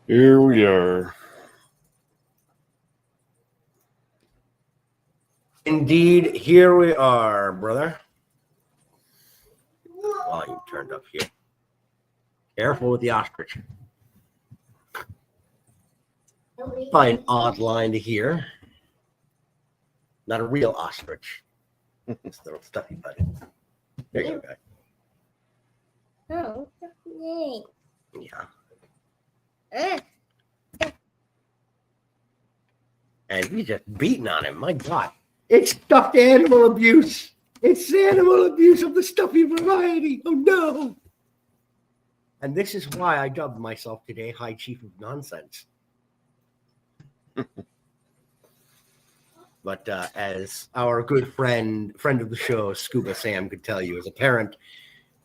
Here we are. Indeed, here we are, brother. Volume turned up here. Careful with the ostrich. Probably an odd line to hear. Not a real ostrich. It's a little stuffy buddy. There you go, guy. Oh, yay. Yeah. And he's just beating on him. My God. It's stuffed animal abuse. It's animal abuse of the stuffy variety. Oh, no. And this is why I dubbed myself today High Chief of Nonsense. But as our good friend of the show, Scuba Sam, could tell you, as a parent,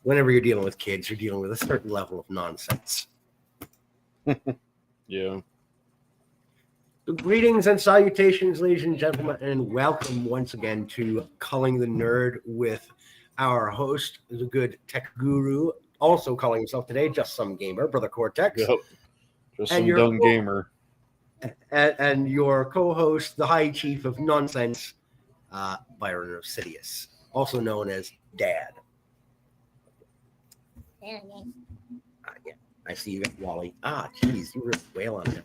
whenever you're dealing with kids, you're dealing with a certain level of nonsense. Yeah. So greetings and salutations, ladies and gentlemen, and welcome once again to Culling the Nerd with our host, the good tech guru, also calling himself today Just Some Gamer, Brother Cortex. Yep. Just And some dumb gamer. And your co-host, the High Chief of Nonsense, Byronofsidius, also known as Dad. Yeah, I see you got Wally. Geez, you really wail on him.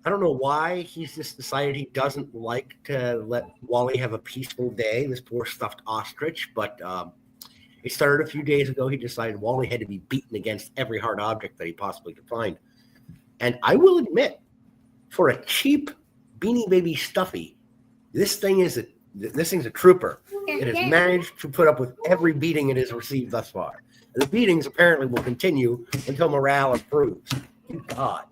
I don't know why he's just decided he doesn't like to let Wally have a peaceful day, this poor stuffed ostrich, but it started a few days ago. He decided Wally had to be beaten against every hard object that he possibly could find. And I will admit, for a cheap Beanie Baby stuffy, this thing's a trooper. It has managed to put up with every beating it has received thus far. And the beatings apparently will continue until morale improves. Good God.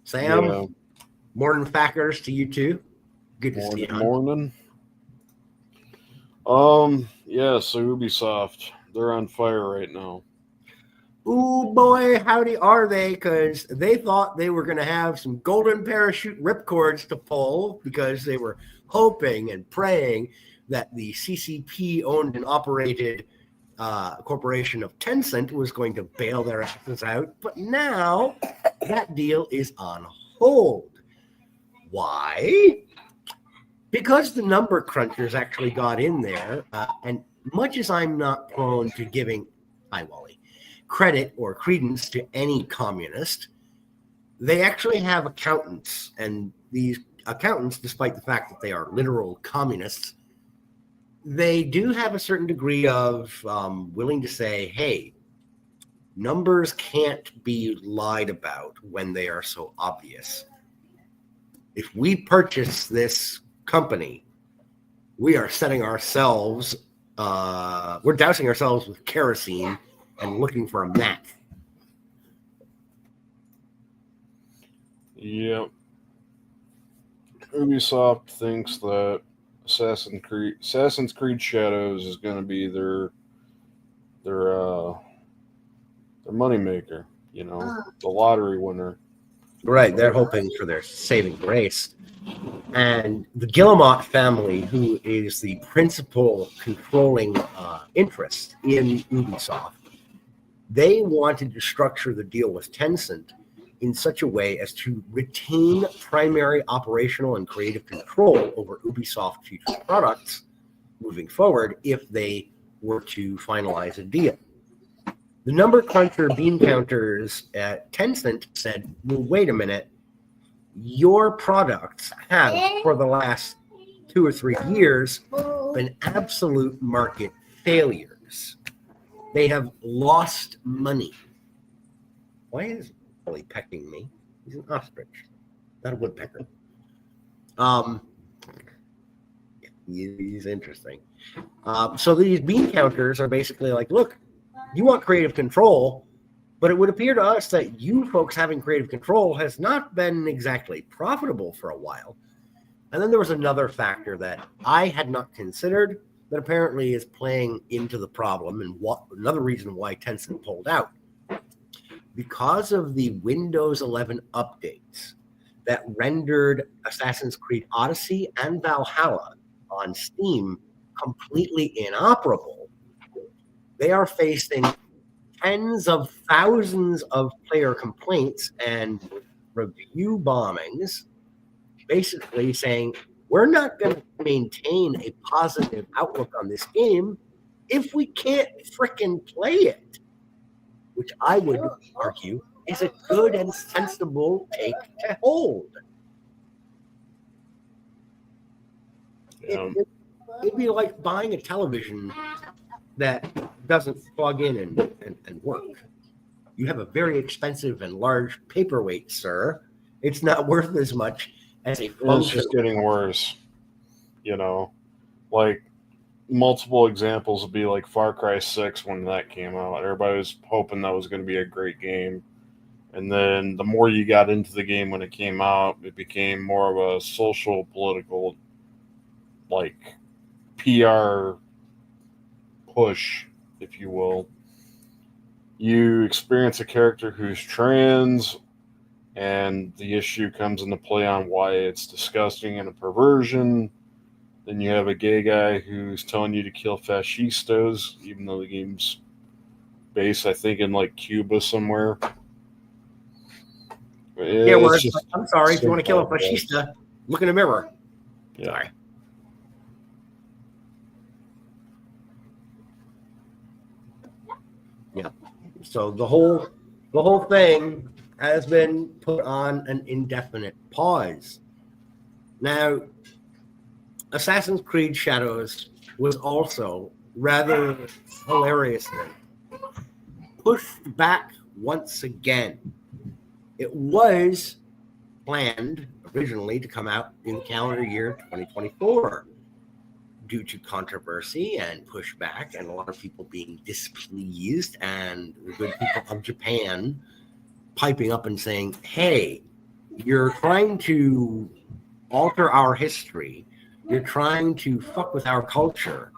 Sam, Yeah. morning fackers to you too. Good to see you. Morning. Yeah, so Ubisoft, they're on fire right now. Ooh, boy, howdy are they? Because they thought they were going to have some golden parachute ripcords to pull because they were hoping and praying that the CCP owned and operated corporation of Tencent was going to bail their asses out. But now that deal is on hold. Why? Because the number crunchers actually got in there. And much as I'm not prone to giving, hi, Wally, credit or credence to any communist, they actually have accountants. And these accountants, despite the fact that they are literal communists, they do have a certain degree of willing to say, hey, numbers can't be lied about when they are so obvious. If we purchase this company, we are setting ourselves, we're dousing ourselves with kerosene and looking for a match. Yep. Ubisoft thinks that Assassin's Creed Shadows is going to be their moneymaker, the lottery winner. Right, they're hoping for their saving grace. And the Guillemot family, who is the principal controlling interest in Ubisoft, they wanted to structure the deal with Tencent in such a way as to retain primary operational and creative control over Ubisoft future products moving forward if they were to finalize a deal. The number cruncher bean counters at Tencent said, well, wait a minute, your products have, for the last 2 or 3 years, been absolute market failures. They have lost money. Why is Wally pecking me? He's an ostrich, not a woodpecker. He's interesting. So these bean counters are basically like, look, you want creative control, but it would appear to us that you folks having creative control has not been exactly profitable for a while. And then there was another factor that I had not considered that apparently is playing into the problem, and another reason why Tencent pulled out. Because of the Windows 11 updates, that rendered Assassin's Creed Odyssey and Valhalla on Steam completely inoperable. They are facing tens of thousands of player complaints and review bombings, basically saying, we're not going to maintain a positive outlook on this game if we can't frickin' play it, which I would argue is a good and sensible take to hold. It'd be like buying a television that doesn't plug in and work. You have a very expensive and large paperweight, sir. It's not worth as much as a function. It's just getting worse. Like multiple examples would be like Far Cry 6 when that came out. Everybody was hoping that was going to be a great game. And then the more you got into the game when it came out, it became more of a social, political, like PR push, if you will. You experience a character who's trans, and the issue comes into play on why it's disgusting and a perversion. Then you have a gay guy who's telling you to kill fascistas, even though the game's based, I think, in like Cuba somewhere. Yeah, well, I'm sorry. If you want to kill a fascista, look in the mirror. Yeah. Sorry. Yeah. So the whole thing has been put on an indefinite pause. Now, Assassin's Creed Shadows was also rather hilariously pushed back once again. It was planned originally to come out in the calendar year 2024. Due to controversy and pushback and a lot of people being displeased and the good people of Japan piping up and saying, hey, you're trying to alter our history. You're trying to fuck with our culture.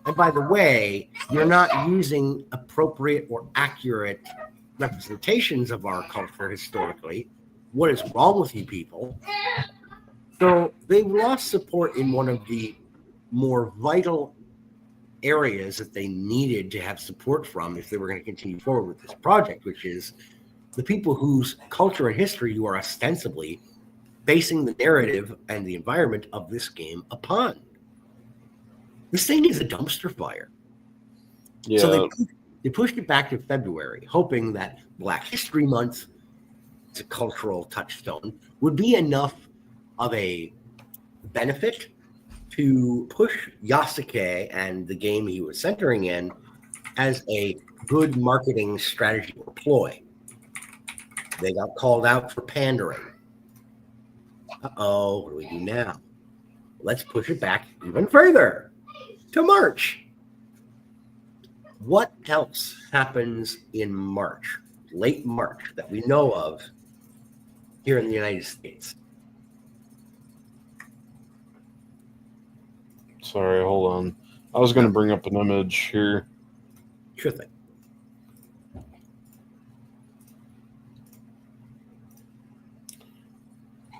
And by the way, you're not using appropriate or accurate representations of our culture historically. What is wrong with you people? So they lost support in one of the more vital areas that they needed to have support from if they were going to continue forward with this project, which is the people whose culture and history you are ostensibly basing the narrative and the environment of this game upon. This thing is a dumpster fire. Yeah. So they pushed it back to February, hoping that Black History Month, it's a cultural touchstone, would be enough of a benefit to push Yasuke and the game he was centering in as a good marketing strategy or ploy. They got called out for pandering. Uh-oh, what do we do now? Let's push it back even further to March. What else happens in March, late March, that we know of here in the United States? Sorry, hold on. I was going to bring up an image here. Sure thing.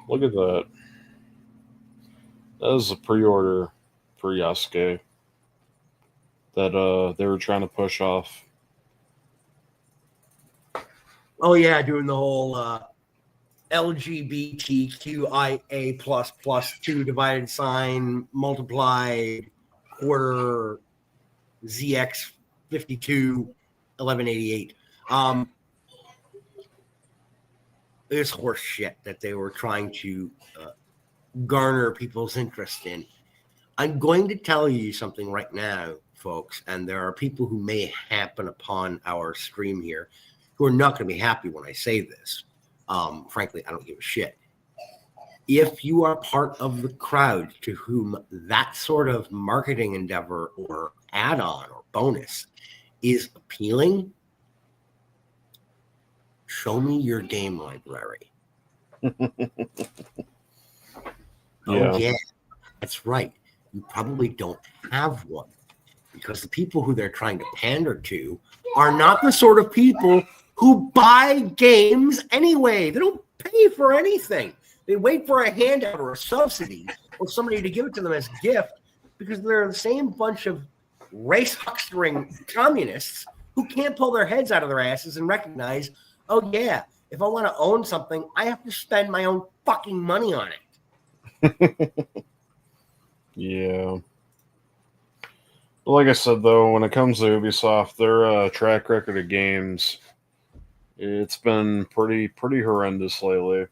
Look at that. That is a pre-order for Yasuke that they were trying to push off. Oh, yeah, doing the whole LGBTQIA++ 2 divided sign multiplied quarter ZX 52 1188. This horse shit that they were trying to garner people's interest in. I'm going to tell you something right now, folks, and there are people who may happen upon our stream here who are not going to be happy when I say this. Frankly, I don't give a shit. If you are part of the crowd to whom that sort of marketing endeavor or add-on or bonus is appealing, show me your game library. Oh, yeah, that's right. You probably don't have one because the people who they're trying to pander to are not the sort of people who buy games anyway. They don't pay for anything. They wait for a handout or a subsidy or somebody to give it to them as a gift because they're the same bunch of race huckstering communists who can't pull their heads out of their asses and recognize, oh, yeah, if I want to own something, I have to spend my own fucking money on it. Yeah. But like I said, though, when it comes to Ubisoft, their track record of games, it's been pretty horrendous lately.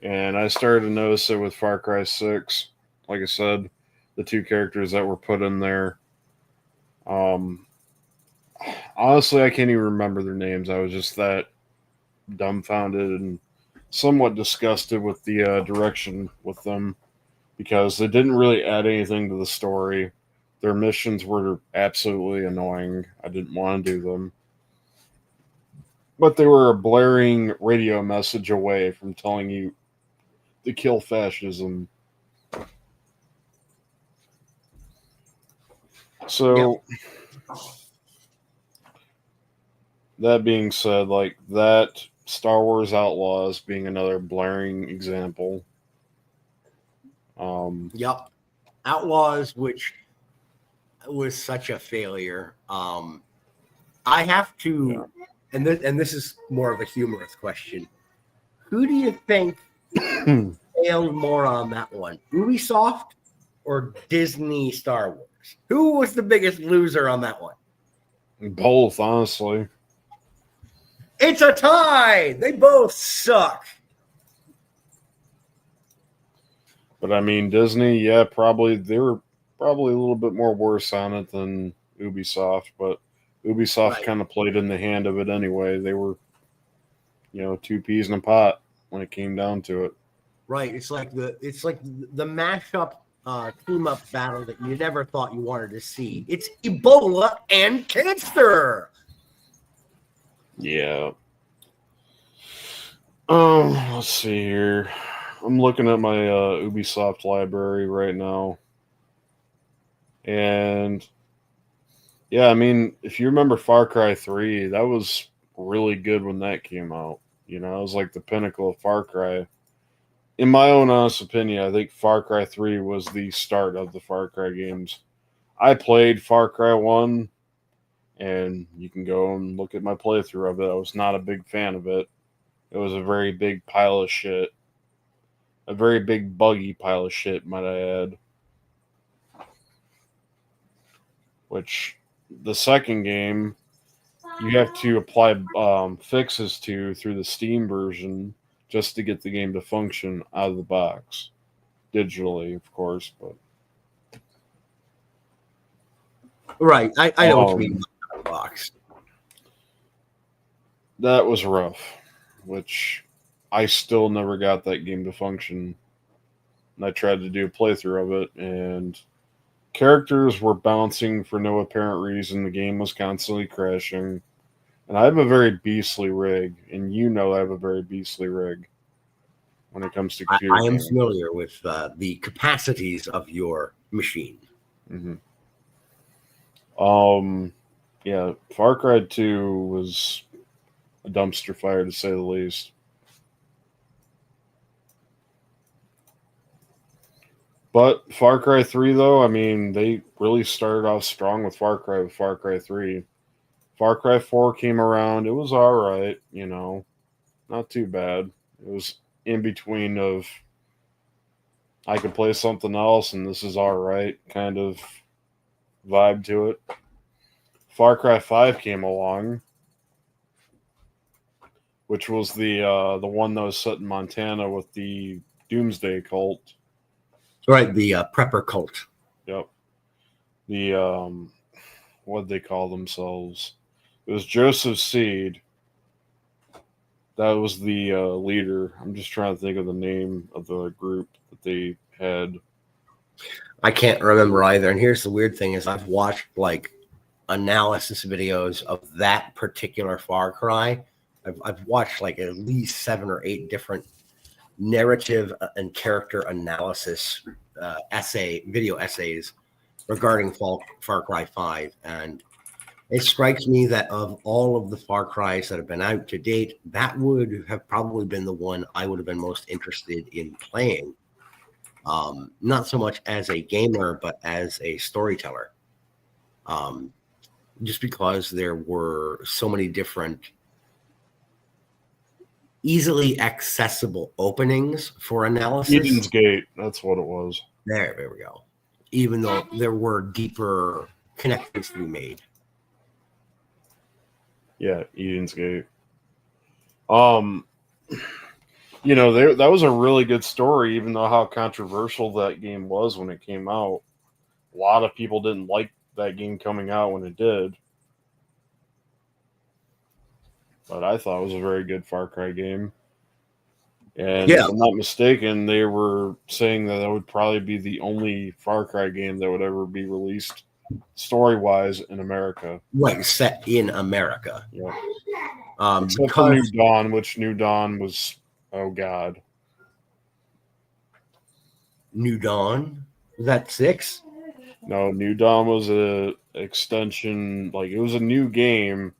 And I started to notice it with Far Cry 6. Like I said, the two characters that were put in there. Honestly, I can't even remember their names. I was just that dumbfounded and somewhat disgusted with the direction with them because they didn't really add anything to the story. Their missions were absolutely annoying. I didn't want to do them. But they were a blaring radio message away from telling you to kill fascism. So, that being said, like that, Star Wars Outlaws being another blaring example. Yep. Outlaws, which was such a failure. I have to, and this is more of a humorous question. Who do you think failed more on that one, Ubisoft or Disney Star Wars? Who was the biggest loser on that one? Both, honestly. It's a tie. They both suck. But I mean, Disney, yeah, probably they were probably a little bit more worse on it than Ubisoft, but Ubisoft kind of played in the hand of it anyway. They were, two peas in a pot when it came down to it. Right. It's like the mashup team up battle that you never thought you wanted to see. It's Ebola and cancer. Yeah. Let's see here. I'm looking at my Ubisoft library right now. And yeah, I mean, if you remember Far Cry 3, that was really good when that came out. It was like the pinnacle of Far Cry. In my own honest opinion, I think Far Cry 3 was the start of the Far Cry games. I played Far Cry 1, and you can go and look at my playthrough of it. I was not a big fan of it. It was a very big pile of shit. A very big buggy pile of shit, might I add. Which, the second game, you have to apply fixes to through the Steam version just to get the game to function out of the box. Digitally, of course, but... Right, I know what you mean by the box. That was rough, which I still never got that game to function. And I tried to do a playthrough of it, and characters were bouncing for no apparent reason. The game was constantly crashing. And I have a very beastly rig, and I have a very beastly rig when it comes to computer I am gaming. familiar with the capacities of your machine. Mm-hmm. Yeah, Far Cry 2 was a dumpster fire, to say the least. But Far Cry 3, though, I mean, they really started off strong with Far Cry 3. Far Cry 4 came around. It was all right, not too bad. It was in between of I could play something else and this is all right kind of vibe to it. Far Cry 5 came along, which was the one that was set in Montana with the Doomsday cult. Right, the prepper cult. Yep. The what'd they call themselves? It was Joseph Seed. That was the leader. I'm just trying to think of the name of the group that they had. I can't remember either. And here's the weird thing is I've watched like analysis videos of that particular Far Cry. I've watched like at least 7 or 8 different narrative and character analysis video essays regarding Far Cry 5. And It strikes me that of all of the Far Cries that have been out to date, that would have probably been the one I would have been most interested in playing. Not so much as a gamer, but as a storyteller. Just because there were so many different easily accessible openings for analysis. Eden's Gate, that's what it was. There we go. Even though there were deeper connections to be made. Yeah, Eden's Gate. You know, that was a really good story, even though how controversial that game was when it came out. A lot of people didn't like that game coming out when it did. But I thought it was a very good Far Cry game. And if I'm not mistaken, they were saying that would probably be the only Far Cry game that would ever be released story-wise in America. Right, set in America. Yeah. Except for New Dawn, which New Dawn was, oh God. New Dawn? Was that 6? No, New Dawn was a extension, like it was a new game,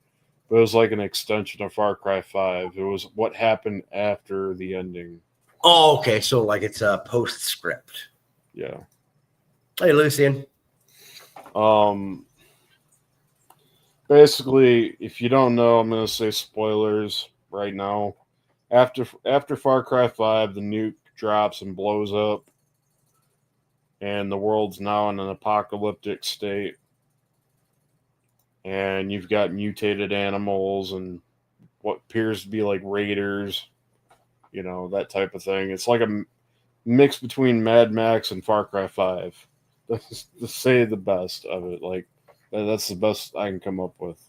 but it was like an extension of Far Cry 5. It was what happened after the ending. Oh, okay. So like it's a postscript. Yeah. Hey, Lucian. Basically, if you don't know, I'm going to say spoilers right now. After Far Cry 5, the nuke drops and blows up, and the world's now in an apocalyptic state. And you've got mutated animals and what appears to be like raiders, you know, that type of thing. It's like a mix between Mad Max and Far Cry 5. To say the best of it, like that's the best I can come up with.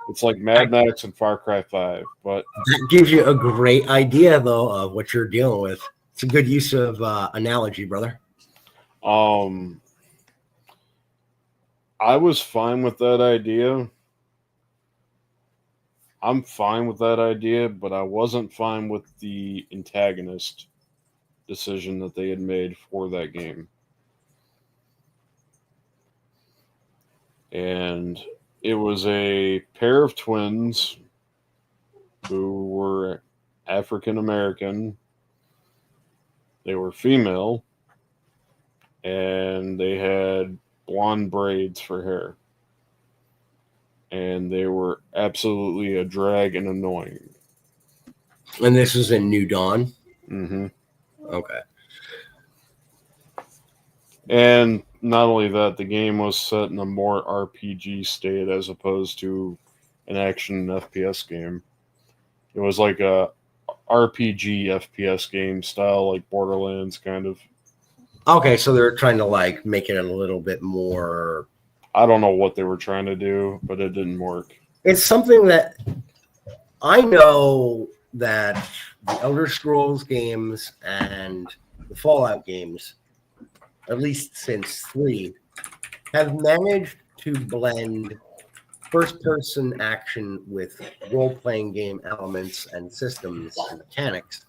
It's like Mad Max and Far Cry 5, but that gives you a great idea though of what you're dealing with. It's a good use of analogy, brother. I was fine with that idea. I'm fine with that idea, but I wasn't fine with the antagonist decision that they had made for that game. And it was a pair of twins who were African American. They were female, and they had blonde braids for hair. And they were absolutely a drag and annoying. And this is in New Dawn? Mm-hmm. Okay. And not only that, the game was set in a more RPG state as opposed to an action FPS game. It was like a RPG FPS game style, like Borderlands kind of. Okay, so they're trying to like make it a little bit more. I don't know what they were trying to do, but it didn't work. It's something that I know that the Elder Scrolls games and the Fallout games, at least since 3, have managed to blend first-person action with role-playing game elements and systems and mechanics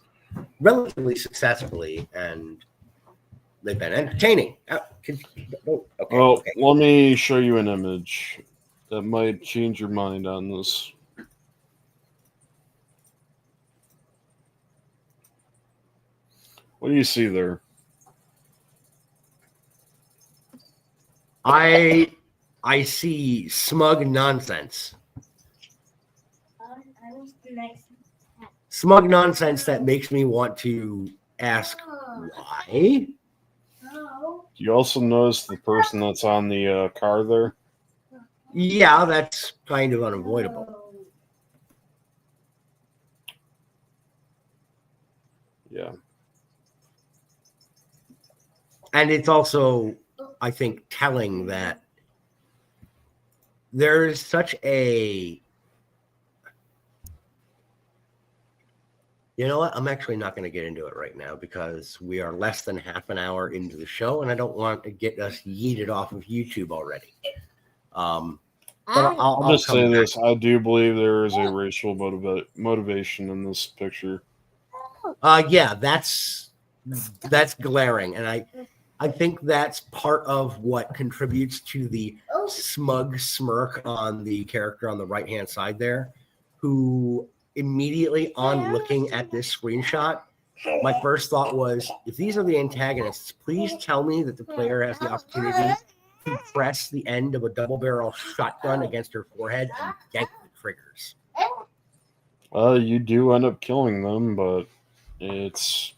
relatively successfully, and they've been entertaining. Let me show you an image that might change your mind on this. What do you see there? I see smug nonsense. Smug nonsense that makes me want to ask why. You also notice the person that's on the car there? Yeah, that's kind of unavoidable. Yeah. And it's also, I think, telling that there's such a... You know what? I'm actually not going to get into it right now because we are less than half an hour into the show, and I don't want to get us yeeted off of YouTube already. But I'll just say this. I do believe there is a racial motivation in this picture. Yeah, that's glaring. And I think that's part of what contributes to the smug smirk on the character on the right-hand side there, who immediately on looking at this screenshot, my first thought was, if these are the antagonists, please tell me that the player has the opportunity to press the end of a double-barrel shotgun against her forehead and yank the triggers. You do end up killing them, but it's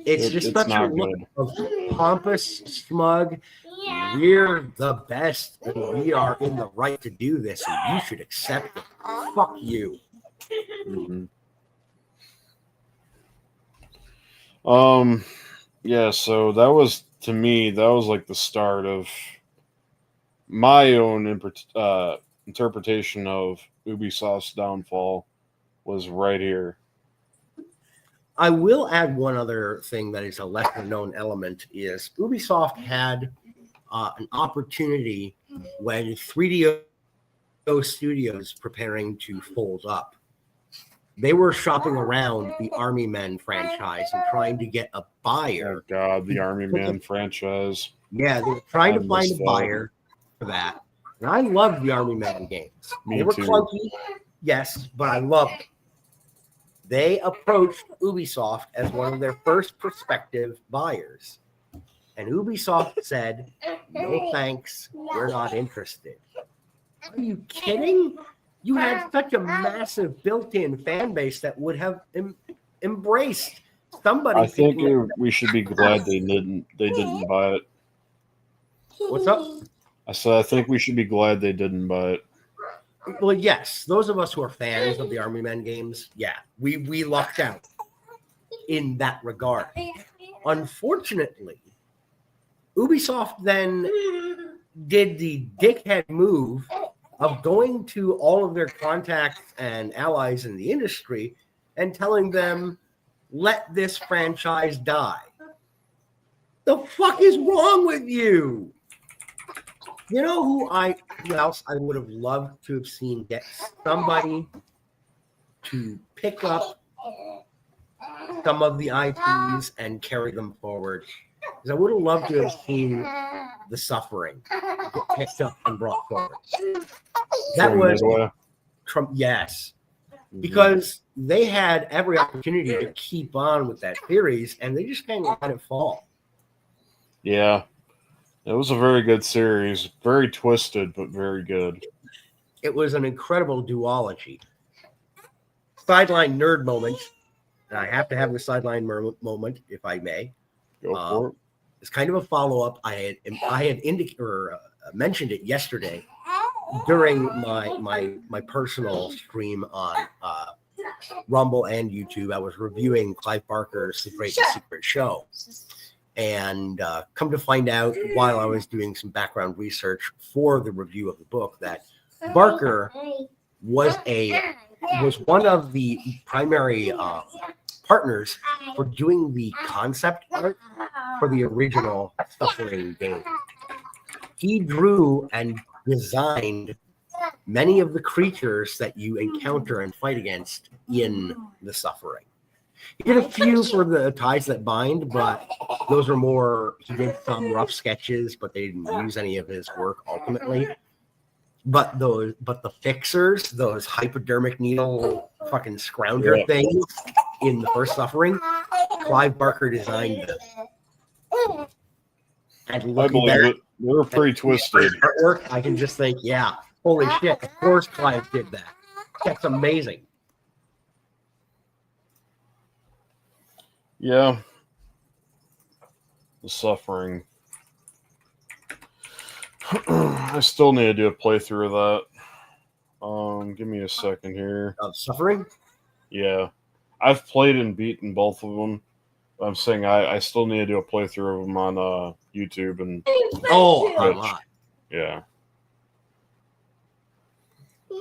It's just such a look of pompous, smug. We're the best, and we are in the right to do this, and you should accept it. Fuck you. Mm-hmm. Yeah, so that was, to me, that was like the start of my own interpretation of Ubisoft's downfall was right here. I will add one other thing that is a lesser known element is Ubisoft had an opportunity when 3DO Studios preparing to fold up. They were shopping around the Army Men franchise and trying to get a buyer. Oh God, the Army Man franchise. Yeah, they were trying to find a buyer for that. And I loved the Army Men games. They were clunky, yes, but I loved them. They approached Ubisoft as one of their first prospective buyers. And Ubisoft said, no thanks, we're not interested. Are you kidding? You had such a massive built-in fan base that would have embraced somebody. I think we should be glad they didn't buy it. What's up? I said I think we should be glad they didn't buy it. Well, yes, those of us who are fans of the Army Men games, yeah, we lucked out in that regard. Unfortunately, Ubisoft then did the dickhead move of going to all of their contacts and allies in the industry and telling them, let this franchise die. The fuck is wrong with you? You know who else I would have loved to have seen get somebody to pick up some of the IPs and carry them forward? Because I would have loved to have seen The Suffering get picked up and brought forward. That was Trump, yes. Because they had every opportunity to keep on with that series, and they just kind of let it fall. Yeah. It was a very good series. Very twisted, but very good. It was an incredible duology. Sideline nerd moment. And I have to have the sideline moment, if I may. Go for it. It's kind of a follow-up. I had mentioned it yesterday during my personal stream on Rumble and YouTube. I was reviewing Clive Barker's The Great Secret Show. And come to find out while I was doing some background research for the review of the book that Barker was one of the primary partners for doing the concept art for the original Suffering game. He drew and designed many of the creatures that you encounter and fight against in the Suffering. He did a few for the Ties That Bind, but those are more, he did some rough sketches, but they didn't use any of his work ultimately. But the fixers, those hypodermic needle fucking scrounger things in the first Suffering, Clive Barker designed them. And looking back, they were pretty twisted. Artwork, I can just think, yeah, holy shit, of course Clive did that. That's amazing. Yeah. The Suffering. I still need to do a playthrough of that. Give me a second here. Of Suffering? Yeah. I've played and beaten both of them. I'm saying I still need to do a playthrough of them on YouTube and a lot. Yeah.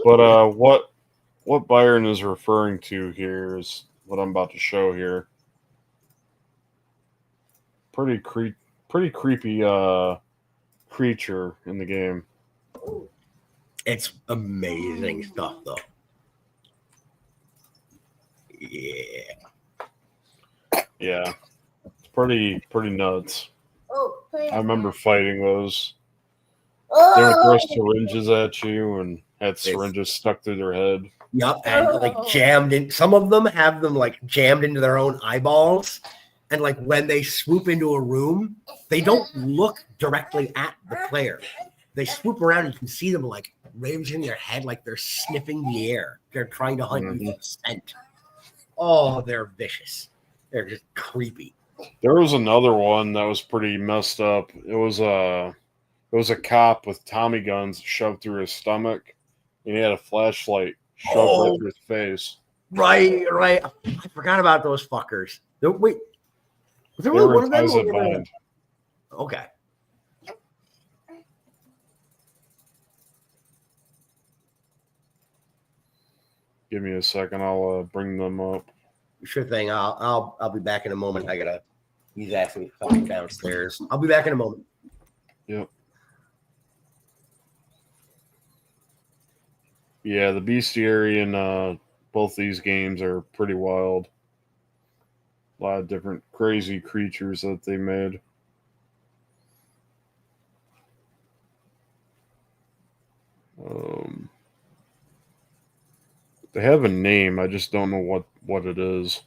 But what Byron is referring to here is what I'm about to show here. Pretty creepy creature in the game. It's amazing stuff, though. Yeah. Yeah, it's pretty nuts. I remember fighting those. They would throw syringes at you and had syringes stuck through their head. Yep, and like jammed in. Some of them have them like jammed into their own eyeballs, and like when they swoop into a room, they don't look directly at the player. They swoop around, and you can see them like raising their head, like they're sniffing the air. They're trying to hunt you for scent. Oh, they're vicious. They're just creepy. There was another one that was pretty messed up. It was a cop with Tommy guns shoved through his stomach, and he had a flashlight shoved right through his face. Right. I forgot about those fuckers. Wait, was there only one of them? Okay. Give me a second. I'll bring them up. Sure thing. I'll be back in a moment. He's asking me to come downstairs. I'll be back in a moment. Yep. Yeah, the bestiary in both these games are pretty wild. A lot of different crazy creatures that they made. They have a name. I just don't know what it is.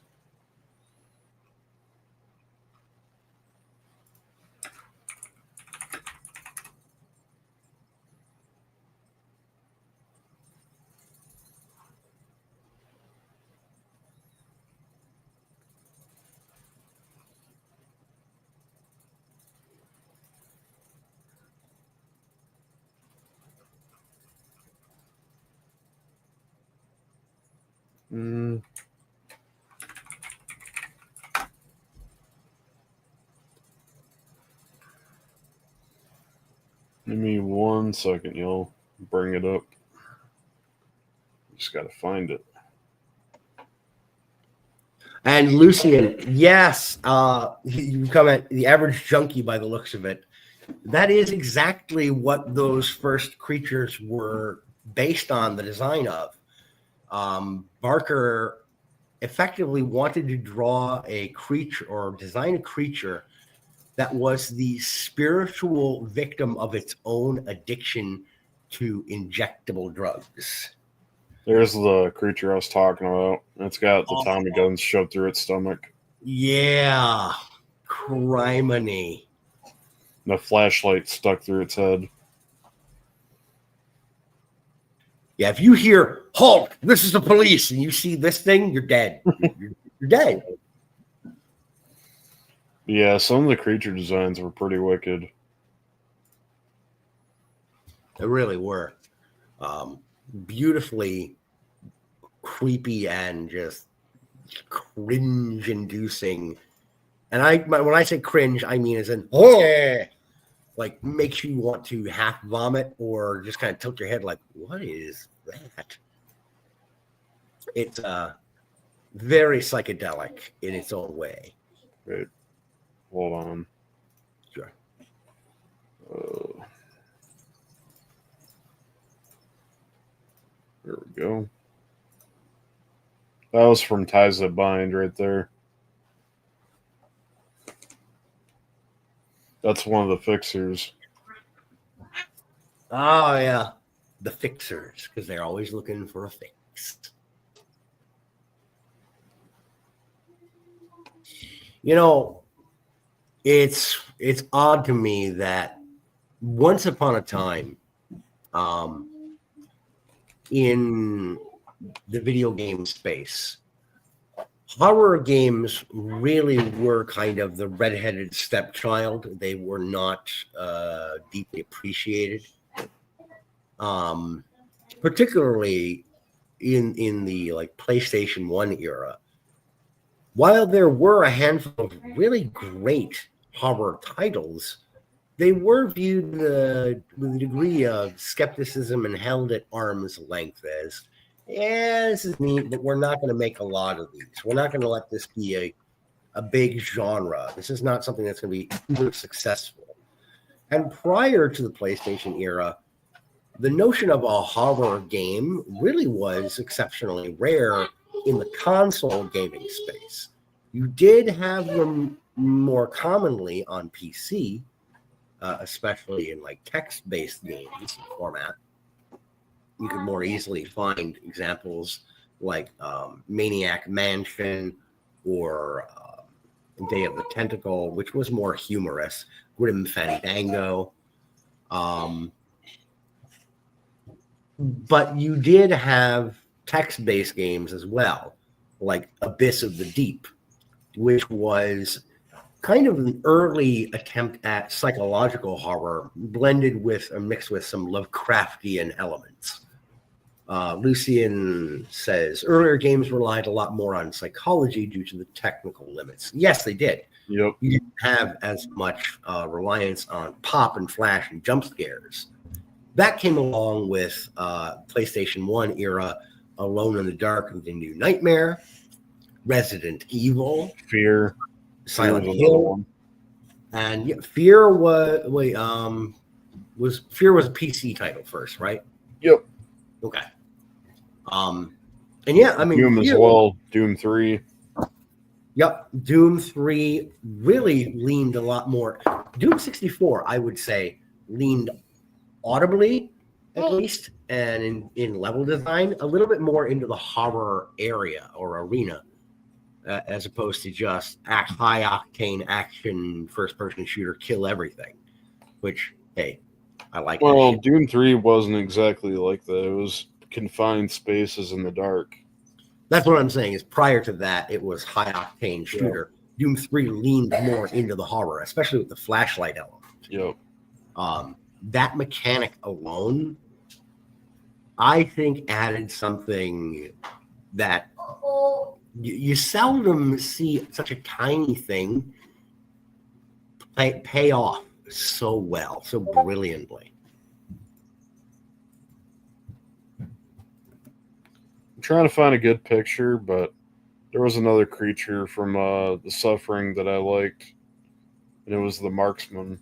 Give me 1 second, y'all. Bring it up. Just got to find it. And Lucian, yes, you comment the average junkie by the looks of it. That is exactly what those first creatures were based on the design of. Barker effectively wanted to draw a creature or design a creature that was the spiritual victim of its own addiction to injectable drugs. There's the creature I was talking about. It's got the Tommy guns shoved through its stomach. Yeah. Criminy. The flashlight stuck through its head. Yeah, if you hear, "Halt, this is the police," and you see this thing, you're dead. You're dead. Yeah, some of the creature designs were pretty wicked. They really were. Beautifully creepy and just cringe-inducing. And when I say cringe, I mean as in, like makes you want to half vomit or just kind of tilt your head like, what is that? It's very psychedelic in its own way. Wait, hold on. Sure. There we go. That was from Ties That Bind right there. That's one of the fixers. Oh, yeah. The fixers, because they're always looking for a fix. You know, it's odd to me that once upon a time, in the video game space, horror games really were kind of the redheaded stepchild. They were not deeply appreciated, particularly in the like PlayStation 1 era. While there were a handful of really great horror titles, they were viewed with a degree of skepticism and held at arm's length as, yeah, this is neat, but we're not going to make a lot of these. We're not going to let this be a big genre. This is not something that's going to be uber successful. And prior to the PlayStation era, the notion of a horror game really was exceptionally rare in the console gaming space. You did have them more commonly on PC, especially in like text-based games format. You could more easily find examples like Maniac Mansion or Day of the Tentacle, which was more humorous, Grim Fandango. But you did have text-based games as well, like Abyss of the Deep, which was kind of an early attempt at psychological horror blended with or mixed with some Lovecraftian elements. Lucian says earlier games relied a lot more on psychology due to the technical limits. Yes, they did. Yep. You didn't have as much reliance on pop and flash and jump scares. That came along with PlayStation 1 era, Alone in the Dark and the New Nightmare, Resident Evil, Fear, Silent Hill, and Fear was Fear was a PC title first, right? Yep. Okay. And yeah, I mean Doom as well. Doom 3. Yep. Doom 3 really leaned a lot more. Doom 64, I would say, leaned audibly, at least, and in level design, a little bit more into the horror area or arena, as opposed to just high octane action first person shooter, kill everything. Which, hey, I like. Well, Doom 3 wasn't exactly like that. It was confined spaces in the dark. That's what I'm saying. Is prior to that, it was high octane shooter. Yeah. Doom 3 leaned more into the horror, especially with the flashlight element. Yep. That mechanic alone, I think, added something that you seldom see such a tiny thing pay off so well, so brilliantly. I'm trying to find a good picture, but there was another creature from The Suffering that I liked, and it was the Marksman.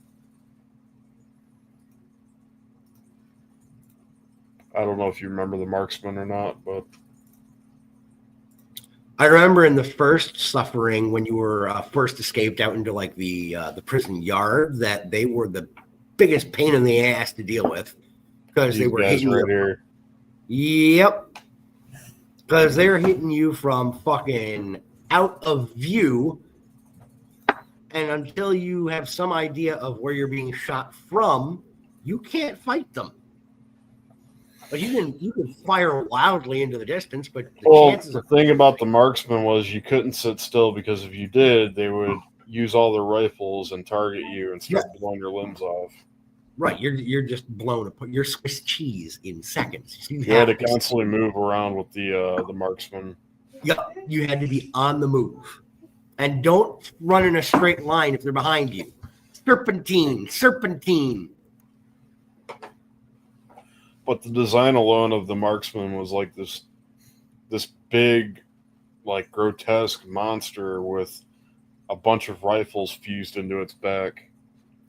I don't know if you remember the Marksman or not, but I remember in the first Suffering when you were first escaped out into like the prison yard that they were the biggest pain in the ass to deal with because they were hitting right you. Here. Yep, because they're hitting you from fucking out of view, and until you have some idea of where you're being shot from, you can't fight them. But you can fire wildly into the distance, but the thing about the Marksman was you couldn't sit still because if you did, they would use all their rifles and target you and start blowing your limbs off. Right, you're just blown apart. You're Swiss cheese in seconds. You had to constantly move around with the Marksman. Yep, you had to be on the move, and don't run in a straight line if they're behind you. Serpentine. But the design alone of the Marksman was like this big, like grotesque monster with a bunch of rifles fused into its back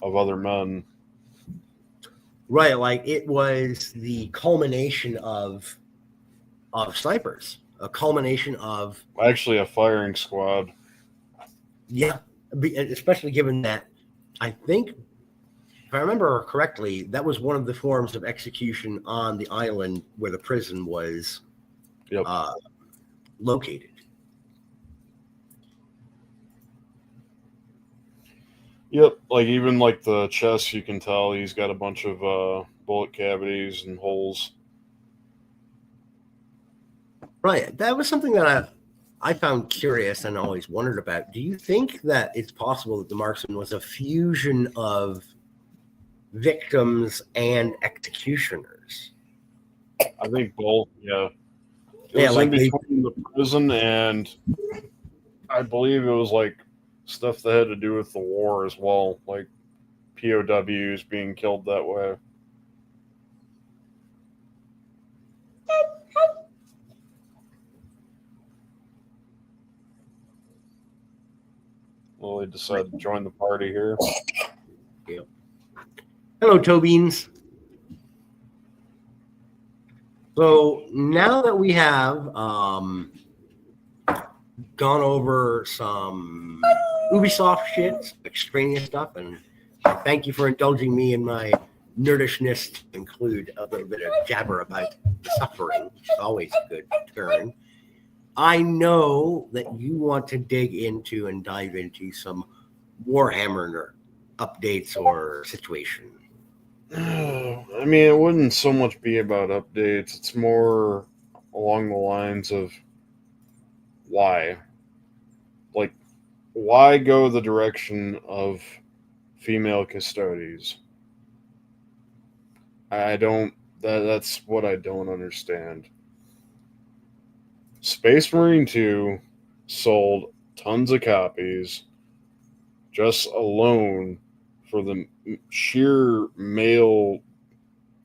of other men. Right, like it was the culmination of snipers, a culmination of actually a firing squad. Yeah, especially given that I think, if I remember correctly, that was one of the forms of execution on the island where the prison was located. Yep, like even like the chest, you can tell he's got a bunch of bullet cavities and holes. Right, that was something that I found curious and always wondered about. Do you think that it's possible that the Marksman was a fusion of victims and executioners? I think both, yeah. It was like in between the prison and I believe it was like stuff that had to do with the war as well, like POWs being killed that way. Lily decided to join the party here. Yep. Hello, Tobeans. So now that we have gone over some Ubisoft shit, some extraneous stuff, and I thank you for indulging me in my nerdishness to include a little bit of jabber about suffering, which is always a good turn. I know that you want to dig into and dive into some Warhammer updates or situation. I mean, it wouldn't so much be about updates. It's more along the lines of why. Like, why go the direction of female custodies? I don't. That's what I don't understand. Space Marine 2 sold tons of copies just alone for the sheer male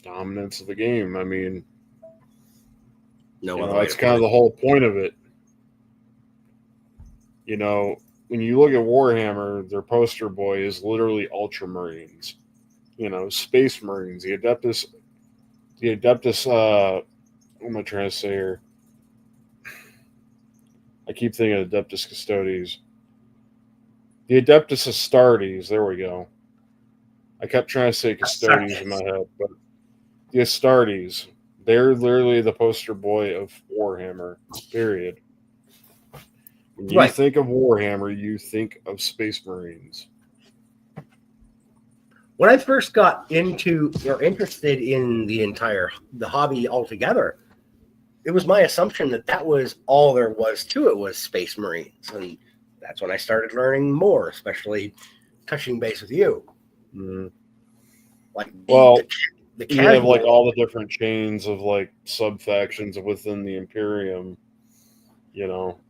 dominance of the game. I mean, that's kind of the whole point of it. When you look at Warhammer, their poster boy is literally Ultramarines. Space Marines, the Adeptus. What am I trying to say here? I keep thinking Adeptus Custodes. The Adeptus Astartes. There we go. I kept trying to say Custodes in my head, but the Astartes. They're literally the poster boy of Warhammer. Period. When you think of Warhammer, you think of Space Marines. When I first got into or interested in the hobby altogether, it was my assumption that was all there was to it was Space Marines. And that's when I started learning more, especially touching base with you. Mm. The you have like all the different chains of like sub-factions within the Imperium.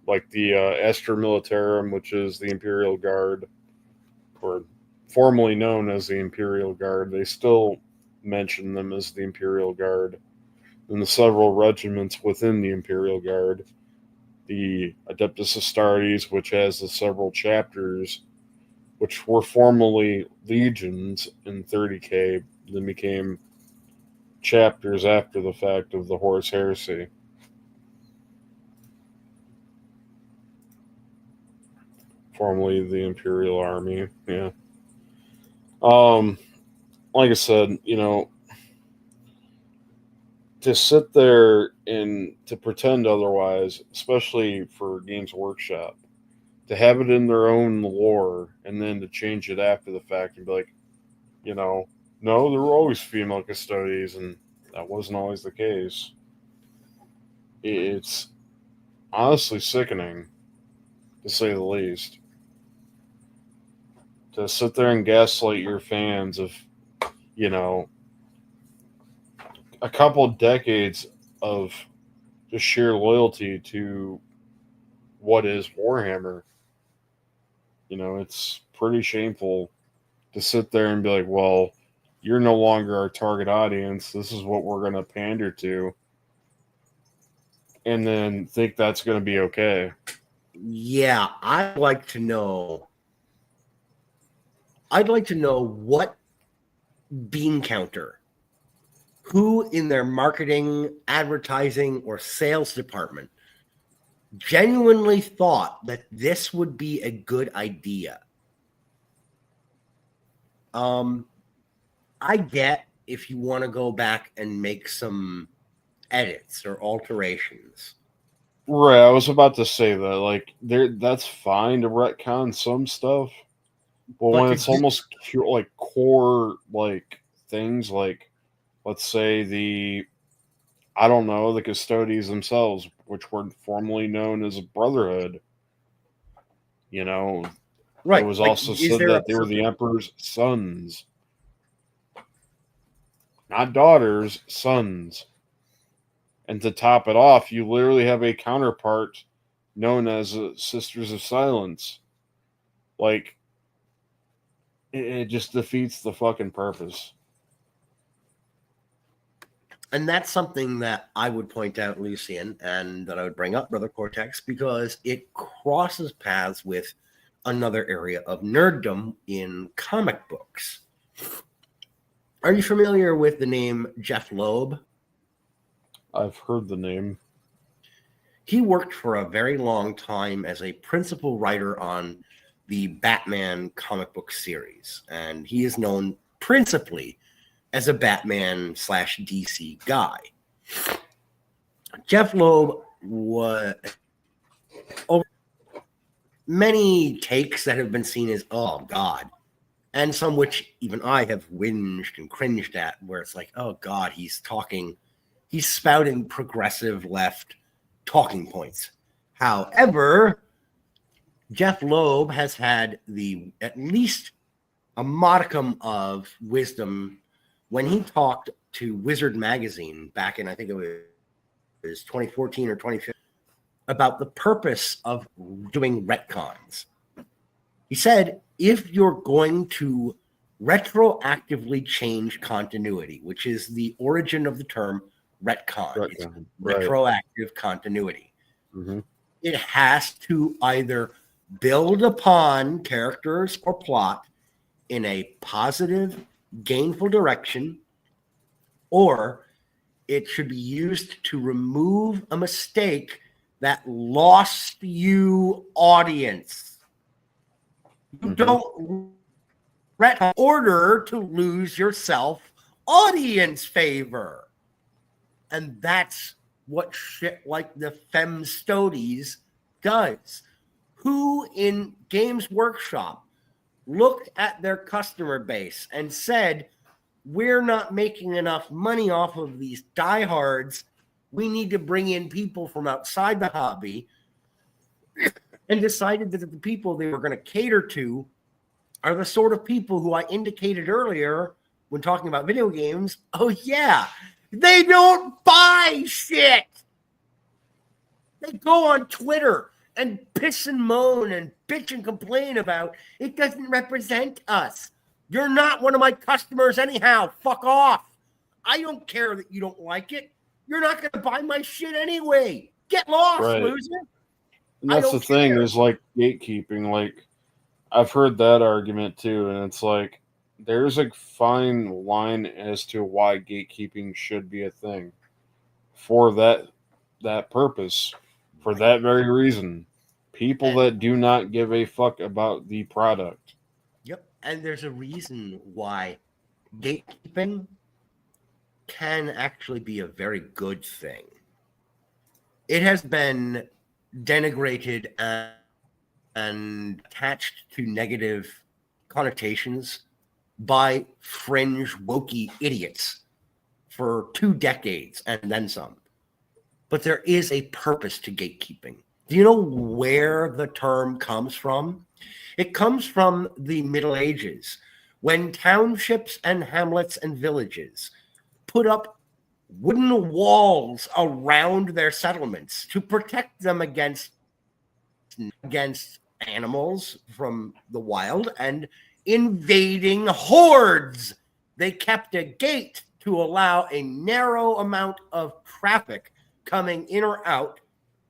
Like the Astra Militarum, which is the Imperial Guard, or formerly known as the Imperial Guard. They still mention them as the Imperial Guard. And the several regiments within the Imperial Guard. The Adeptus Astartes, which has the several chapters, which were formerly legions in 30K, then became chapters after the fact of the Horus Heresy. Formerly the Imperial Army, yeah. Like I said, to sit there and to pretend otherwise, especially for Games Workshop, to have it in their own lore and then to change it after the fact and be like, no, there were always female custodies, and that wasn't always the case. It's honestly sickening, to say the least. To sit there and gaslight your fans of, a couple decades of just sheer loyalty to what is Warhammer. It's pretty shameful to sit there and be like, well, you're no longer our target audience. This is what we're going to pander to. And then think that's going to be okay. Yeah, I'd like to know what bean counter, who in their marketing, advertising, or sales department genuinely thought that this would be a good idea. I get if you want to go back and make some edits or alterations. Right, I was about to say that. Like, that's fine to retcon some stuff, but when it's almost like core like things, like let's say the Custodes themselves, which were formerly known as a Brotherhood. Right. It was also said that they were the Emperor's sons. Not daughters, sons. And to top it off, you literally have a counterpart known as Sisters of Silence. Like, it just defeats the fucking purpose. And that's something that I would point out, Lucian, and that I would bring up, Brother Cortex, because it crosses paths with another area of nerddom in comic books. Are you familiar with the name Jeff Loeb? I've heard the name. He worked for a very long time as a principal writer on the Batman comic book series, and he is known principally as a Batman / DC guy. Jeff Loeb was over many takes that have been seen as, oh God, and some which even I have whinged and cringed at, where it's like, oh God, he's spouting progressive left talking points. However, Jeff Loeb has had at least a modicum of wisdom when he talked to Wizard Magazine back in, I think it was 2014 or 2015, about the purpose of doing retcons. He said, if you're going to retroactively change continuity, which is the origin of the term retcon. It's retroactive continuity. Mm-hmm. It has to either build upon characters or plot in a positive, gainful direction, or it should be used to remove a mistake that lost you audience. You don't retcon in order to lose yourself audience favor. And that's what shit like the Femstodies does. Who in Games Workshop looked at their customer base and said, we're not making enough money off of these diehards. We need to bring in people from outside the hobby, and decided that the people they were going to cater to are the sort of people who I indicated earlier when talking about video games. Oh, yeah. They don't buy shit. They go on Twitter and piss and moan and bitch and complain about it doesn't represent us. You're not one of my customers anyhow. Fuck off. I don't care that you don't like it. You're not going to buy my shit anyway. Get lost, loser. And that's the thing is like gatekeeping. Like, I've heard that argument too, and it's like there's a fine line as to why gatekeeping should be a thing for that purpose, for that very reason. People that do not give a fuck about the product. Yep, and there's a reason why gatekeeping can actually be a very good thing. It has been denigrated and attached to negative connotations by fringe wokey idiots for 2 decades and then some. But there is a purpose to gatekeeping. Do you know where the term comes from? It comes from the Middle Ages, when townships and hamlets and villages put up wooden walls around their settlements to protect them against animals from the wild and invading hordes. They kept a gate to allow a narrow amount of traffic coming in or out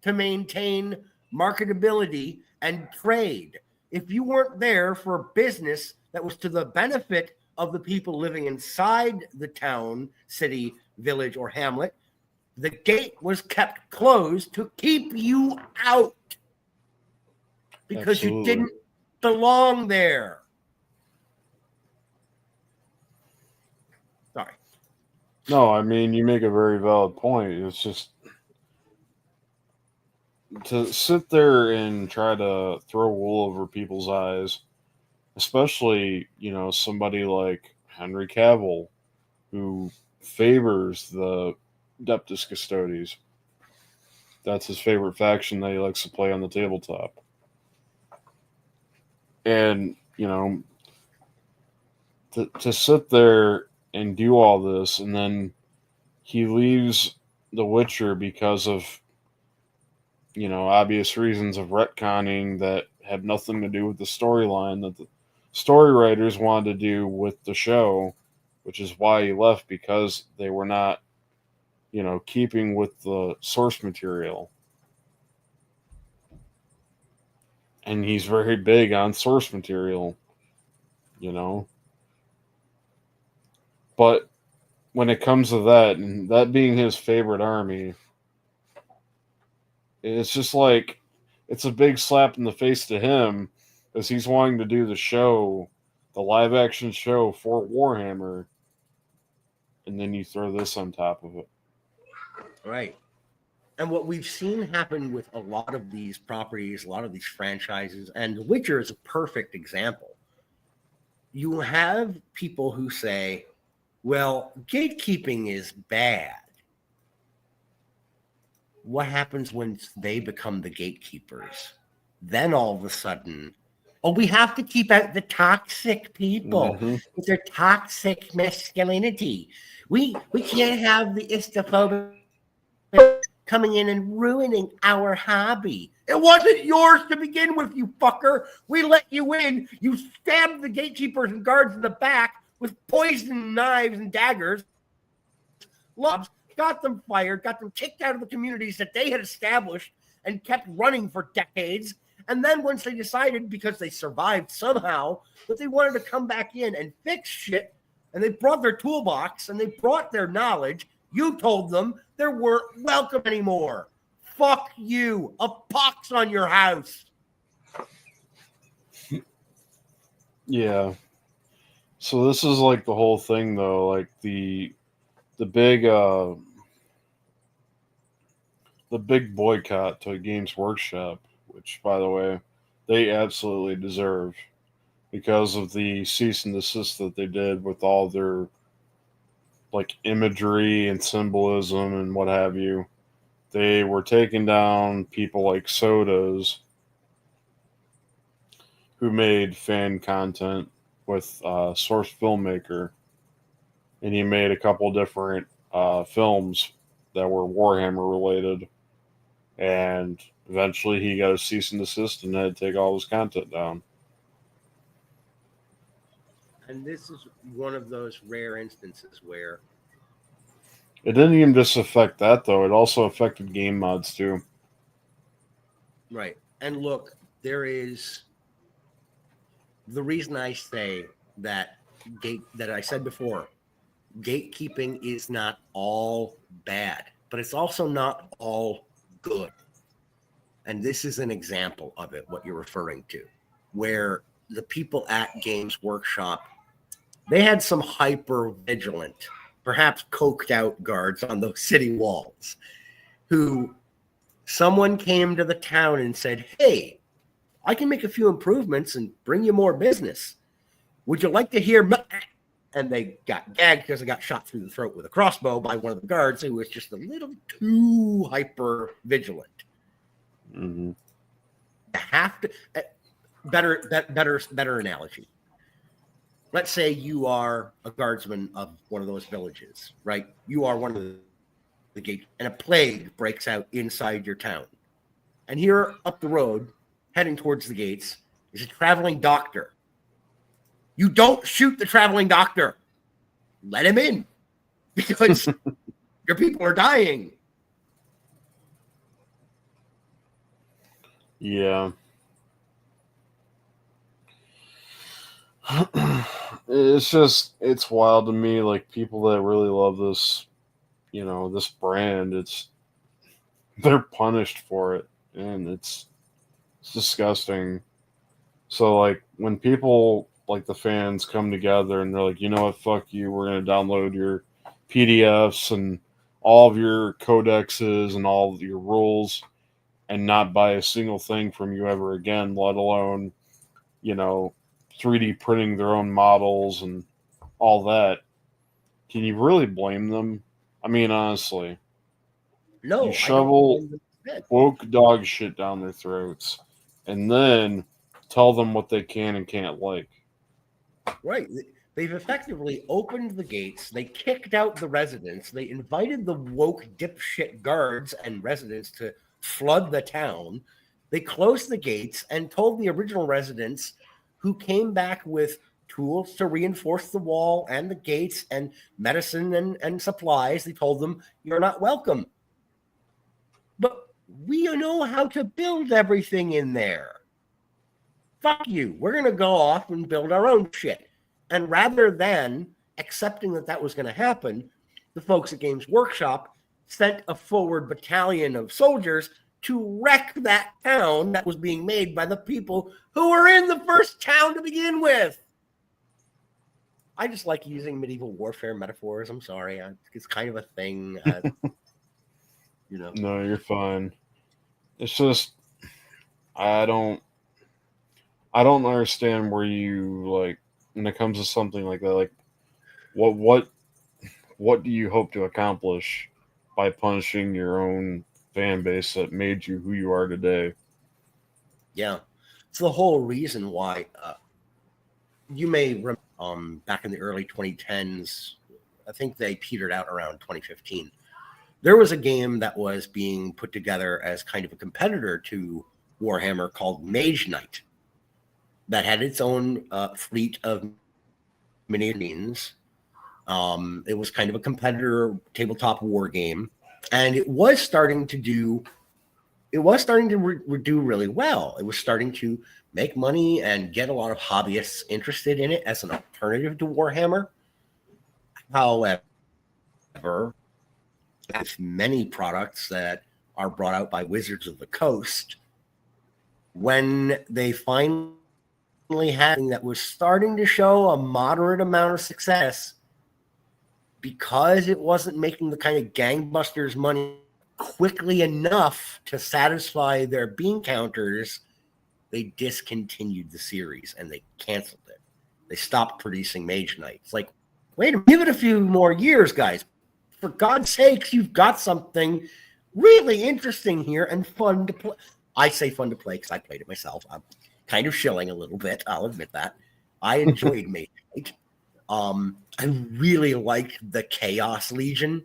to maintain marketability and trade. If you weren't there for business that was to the benefit of the people living inside the town, city, village, or hamlet, the gate was kept closed to keep you out because you didn't belong there. Sorry. No, I mean, you make a very valid point. It's just to sit there and try to throw wool over people's eyes, especially, somebody like Henry Cavill, who favors the Adeptus Custodes. That's his favorite faction that he likes to play on the tabletop. And, to sit there and do all this, and then he leaves The Witcher because of, obvious reasons of retconning that had nothing to do with the storyline that the story writers wanted to do with the show, which is why he left, because they were not, keeping with the source material. And he's very big on source material, But when it comes to that, and that being his favorite army, It's just like it's a big slap in the face to him as he's wanting to do the show, the live action show for Warhammer, and then you throw this on top of it. Right. And what we've seen happen with a lot of these properties, a lot of these franchises, and The Witcher is a perfect example. You have people who say, well, gatekeeping is bad. What happens when they become the gatekeepers? Then all of a sudden, oh, we have to keep out the toxic people with their toxic masculinity. We can't have the istophobic coming in and ruining our hobby. It wasn't yours to begin with, you fucker. We let you in. You stabbed the gatekeepers and guards in the back with poison knives and daggers. Loves, got them fired, got them kicked out of the communities that they had established and kept running for decades. And then once they decided, because they survived somehow, that they wanted to come back in and fix shit, and they brought their toolbox and they brought their knowledge, you told them they weren't welcome anymore. Fuck you. A pox on your house. Yeah. So this is like the whole thing, though. Like the big boycott to Games Workshop, which, by the way, they absolutely deserve because of the cease and desist that they did with all their like imagery and symbolism and what have you. They were taking down people like Sodas who made fan content with Source Filmmaker, and he made a couple different films that were Warhammer related, and eventually he got a cease and desist and had to take all his content down. And this is one of those rare instances where it didn't even just affect that, though. It also affected game mods, too. Right. And look, there is the reason I say that I said before, gatekeeping is not all bad, but it's also not all good. And this is an example of it, what you're referring to, where the people at Games Workshop, they had some hyper vigilant, perhaps coked out guards on those city walls who someone came to the town and said, hey, I can make a few improvements and bring you more business. Would you like to hear? And they got gagged because they got shot through the throat with a crossbow by one of the guards who was just a little too hyper vigilant. Mm-hmm. You have to better analogy. Let's say you are a guardsman of one of those villages, right? You are one of the gates, and a plague breaks out inside your town. And here up the road, heading towards the gates, is a traveling doctor. You don't shoot the traveling doctor. Let him in because your people are dying. Yeah. It's wild to me, like people that really love this, this brand, they're punished for it, and it's disgusting. So like when people like the fans come together and they're like, you know what, fuck you, we're gonna download your PDFs and all of your codexes and all of your rules and not buy a single thing from you ever again, let alone, 3D printing their own models and all that. Can you really blame them? I mean, honestly. No. You shovel woke dog shit down their throats and then tell them what they can and can't like. Right. They've effectively opened the gates. They kicked out the residents. They invited the woke dipshit guards and residents to flood the town. They closed the gates and told the original residents who came back with tools to reinforce the wall and the gates and medicine and supplies. They told them, you're not welcome. But we know how to build everything in there. Fuck you. We're going to go off and build our own shit. And rather than accepting that was going to happen, the folks at Games Workshop sent a forward battalion of soldiers to wreck that town that was being made by the people who were in the first town to begin with. I just like using medieval warfare metaphors. I'm sorry. It's kind of a thing. No, you're fine. It's just I don't understand where you like when it comes to something like that. Like, what do you hope to accomplish by punishing your own fan base that made you who you are today? Yeah, it's the whole reason why you may remember back in the early 2010s. I think they petered out around 2015. There was a game that was being put together as kind of a competitor to Warhammer called Mage Knight that had its own fleet of minions. It was kind of a competitor tabletop war game, and it was starting to do really well. It was starting to make money and get a lot of hobbyists interested in it as an alternative to Warhammer. However, with many products that are brought out by Wizards of the Coast, when they finally had that was starting to show a moderate amount of success, because it wasn't making the kind of gangbusters money quickly enough to satisfy their bean counters, they discontinued the series and they canceled it. They stopped producing Mage Knight. It's like, wait a minute, give it a few more years, guys. For God's sakes, you've got something really interesting here and fun to play. I say fun to play because I played it myself. I'm kind of shilling a little bit. I'll admit that. I enjoyed Mage Knight. I really liked the Chaos Legion.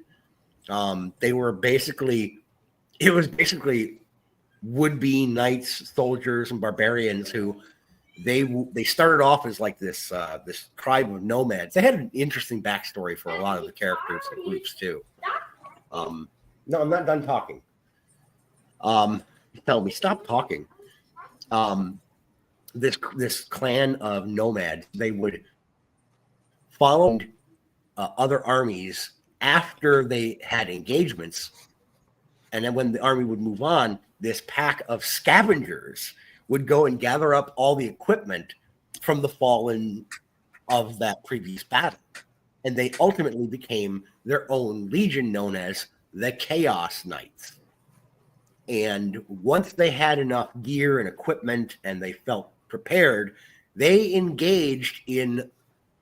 It was basically would-be knights, soldiers, and barbarians who they started off as like this tribe of nomads. They had an interesting backstory for a lot of the characters and groups too. No, I'm not done talking. Tell me, stop talking. This clan of nomads, they would follow other armies after they had engagements, and then when the army would move on, this pack of scavengers would go and gather up all the equipment from the fallen of that previous battle, and they ultimately became their own legion known as the Chaos Knights. And once they had enough gear and equipment and they felt prepared, they engaged in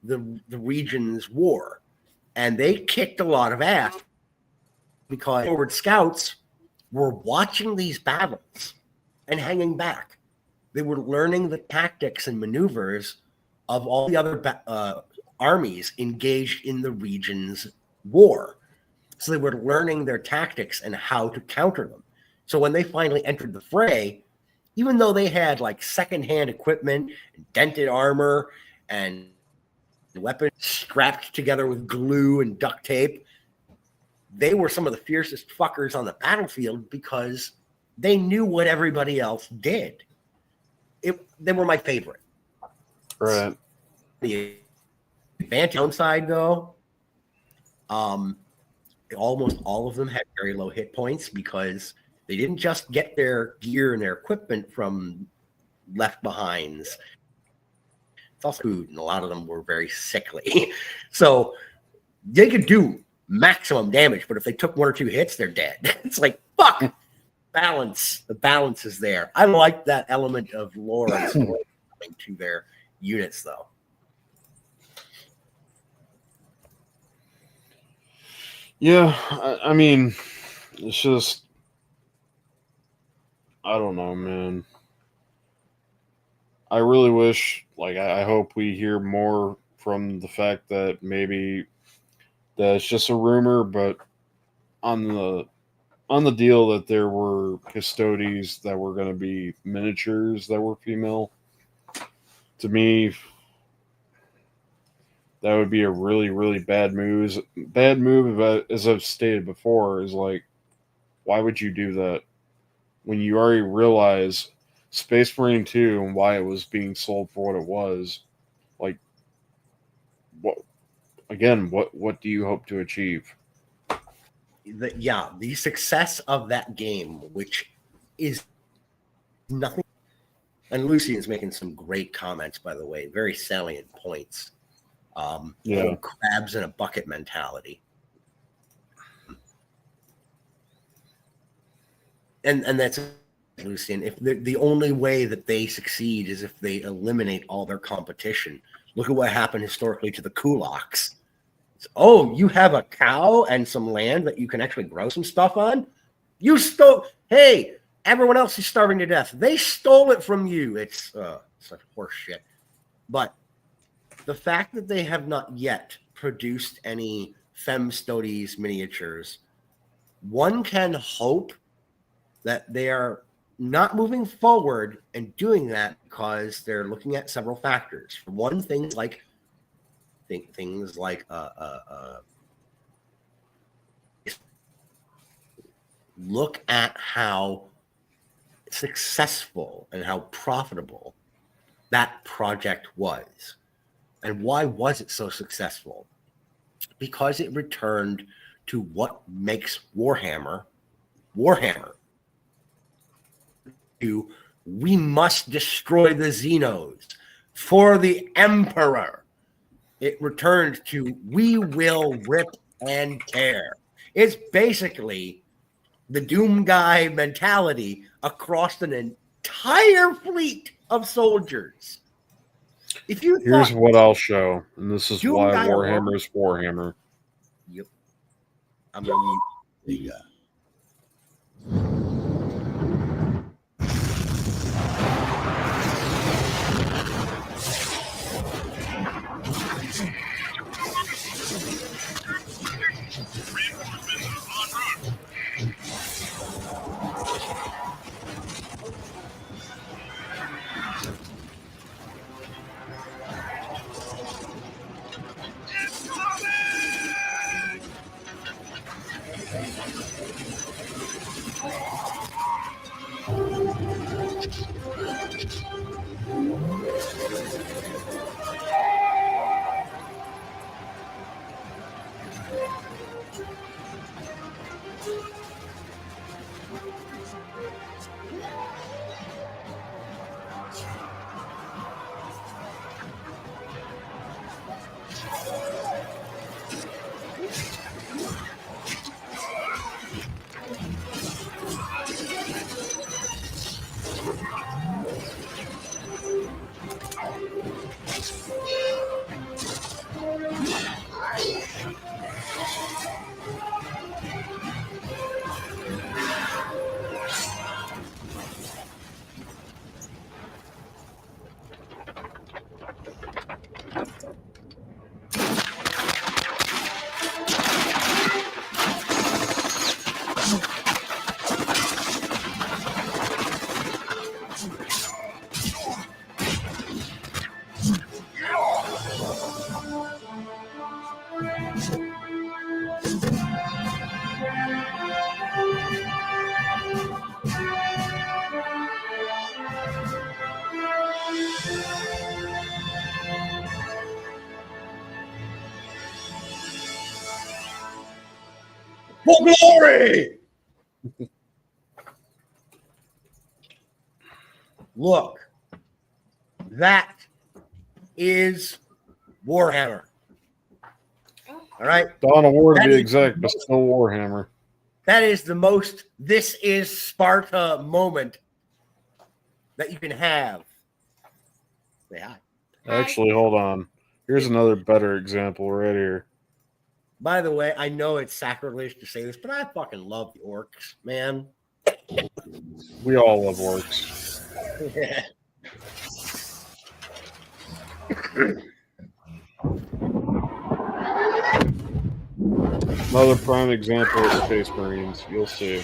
the region's war, and they kicked a lot of ass because forward scouts were watching these battles and hanging back. They were learning the tactics and maneuvers of all the other armies engaged in the region's war. So they were learning their tactics and how to counter them. So when they finally entered the fray, even though they had like secondhand equipment and dented armor and weapons strapped together with glue and duct tape, they were some of the fiercest fuckers on the battlefield because they knew what everybody else did. They were my favorite. Right. The advantage downside, though, almost all of them had very low hit points because they didn't just get their gear and their equipment from left behinds. It's also food, and a lot of them were very sickly. So they could do maximum damage, but if they took one or two hits, they're dead. It's like, fuck. Balance. The balance is there. I like that element of lore and story coming to their units, though. Yeah, I mean, it's just, I don't know, man. I really wish, like, I hope we hear more from the fact that maybe that it's just a rumor, but on the deal that there were custodies that were going to be miniatures that were female. To me, that would be a really, really bad move. Bad move, as I've stated before, is like, why would you do that when you already realize Space Marine 2 and why it was being sold for what it was? Like, what do you hope to achieve? The success of that game, which is nothing. And Lucian's making some great comments, by the way, very salient points. Crabs in a bucket mentality. And that's Lucian. If the only way that they succeed is if they eliminate all their competition. Look at what happened historically to the kulaks. Oh, you have a cow and some land that you can actually grow some stuff on? You stole. Hey, everyone else is starving to death. They stole it from you. It's such horse shit. But the fact that they have not yet produced any Fem Stoties miniatures, one can hope that they are not moving forward and doing that because they're looking at several factors. For one, things like look at how successful and how profitable that project was. And why was it so successful? Because it returned to what makes Warhammer. We must destroy the Xenos for the Emperor. It returned to we will rip and tear. It's basically the Doom Guy mentality across an entire fleet of soldiers. Here's what I'll show, and this is Doom why Guy Warhammer is Warhammer. Yep. I'm going to use for glory. Look, that is Warhammer. All right. Dawn of War to be exact, but still Warhammer. That is the most this is Sparta moment that you can have. Say hi. Actually, hold on. Here's another better example right here. By the way, I know it's sacrilege to say this, but I fucking love the orcs, man. We all love orcs. Yeah. Another prime example of Space Marines. You'll see.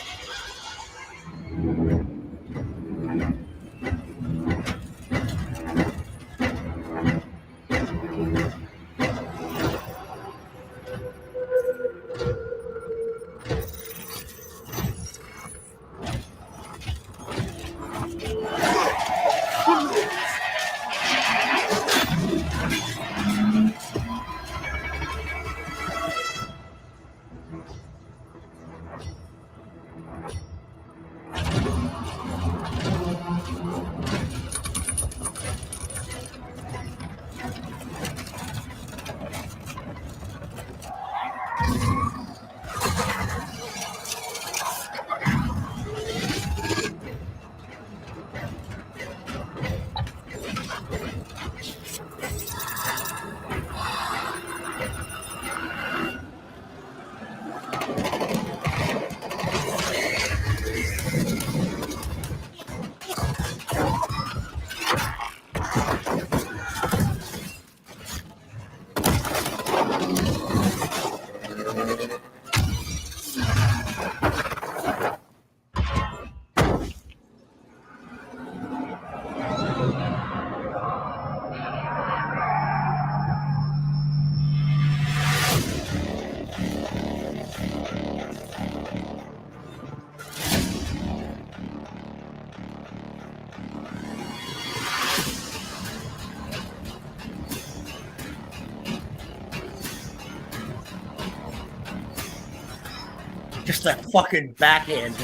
Just that fucking backhand.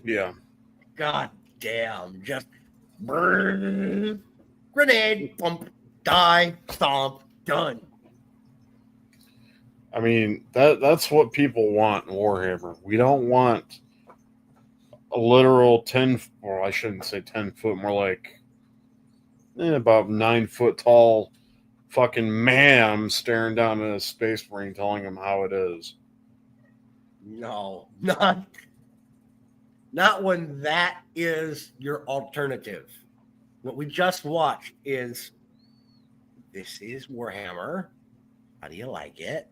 Yeah. God damn. Just brrr, grenade, bump, die, stomp, done. I mean, that's what people want in Warhammer. We don't want a literal 10, or I shouldn't say 10 foot, more like about 9 foot tall fucking man staring down at a space marine telling him how it is. No, not when that is your alternative. What we just watched is, this is Warhammer. How do you like it?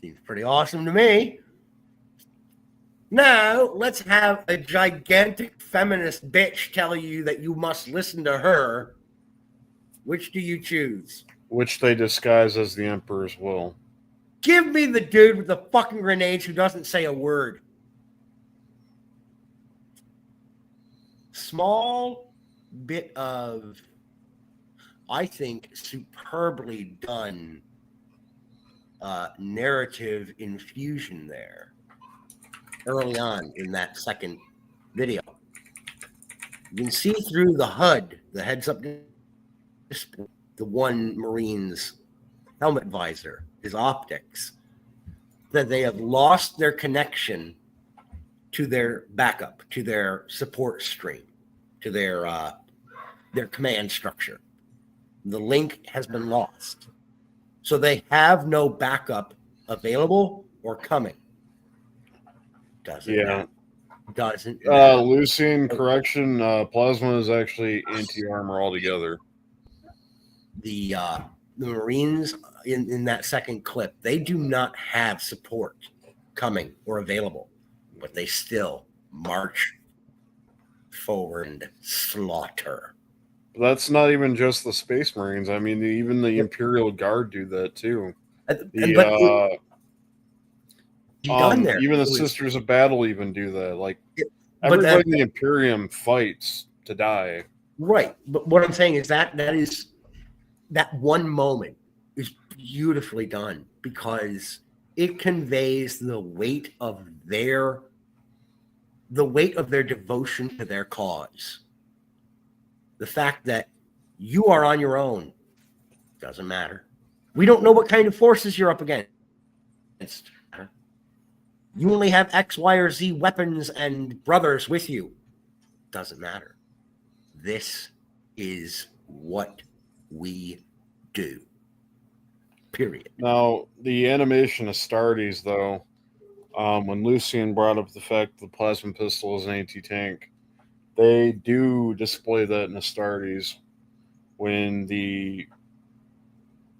Seems pretty awesome to me. Now, let's have a gigantic feminist bitch tell you that you must listen to her. Which do you choose? Which they disguise as the Emperor's will. Give me the dude with the fucking grenades who doesn't say a word. Small bit of, I think, superbly done narrative infusion there early on in that second video. You can see through the HUD, the heads-up display, the one Marine's helmet visor, his optics, that they have lost their connection to their backup, to their support stream, to their command structure. The link has been lost. So they have no backup available or coming. Doesn't matter. Doesn't matter. Lucian, correction, plasma is actually anti-armor altogether. The Marines in that second clip, they do not have support coming or available, but they still march forward and slaughter. That's not even just the Space Marines. I mean, even the Imperial Guard do that too. Even the Sisters of Battle even do that. Like everybody in the Imperium fights to die. Right. But what I'm saying is that one moment is beautifully done because it conveys the weight of their devotion to their cause. The fact that you are on your own doesn't matter. We don't know what kind of forces you're up against. You only have X, Y, or Z weapons and brothers with you. Doesn't matter. This is what we do. Period. Now, the animation of Astartes, though, when Lucian brought up the fact the plasma pistol is an anti-tank, they do display that in Astartes when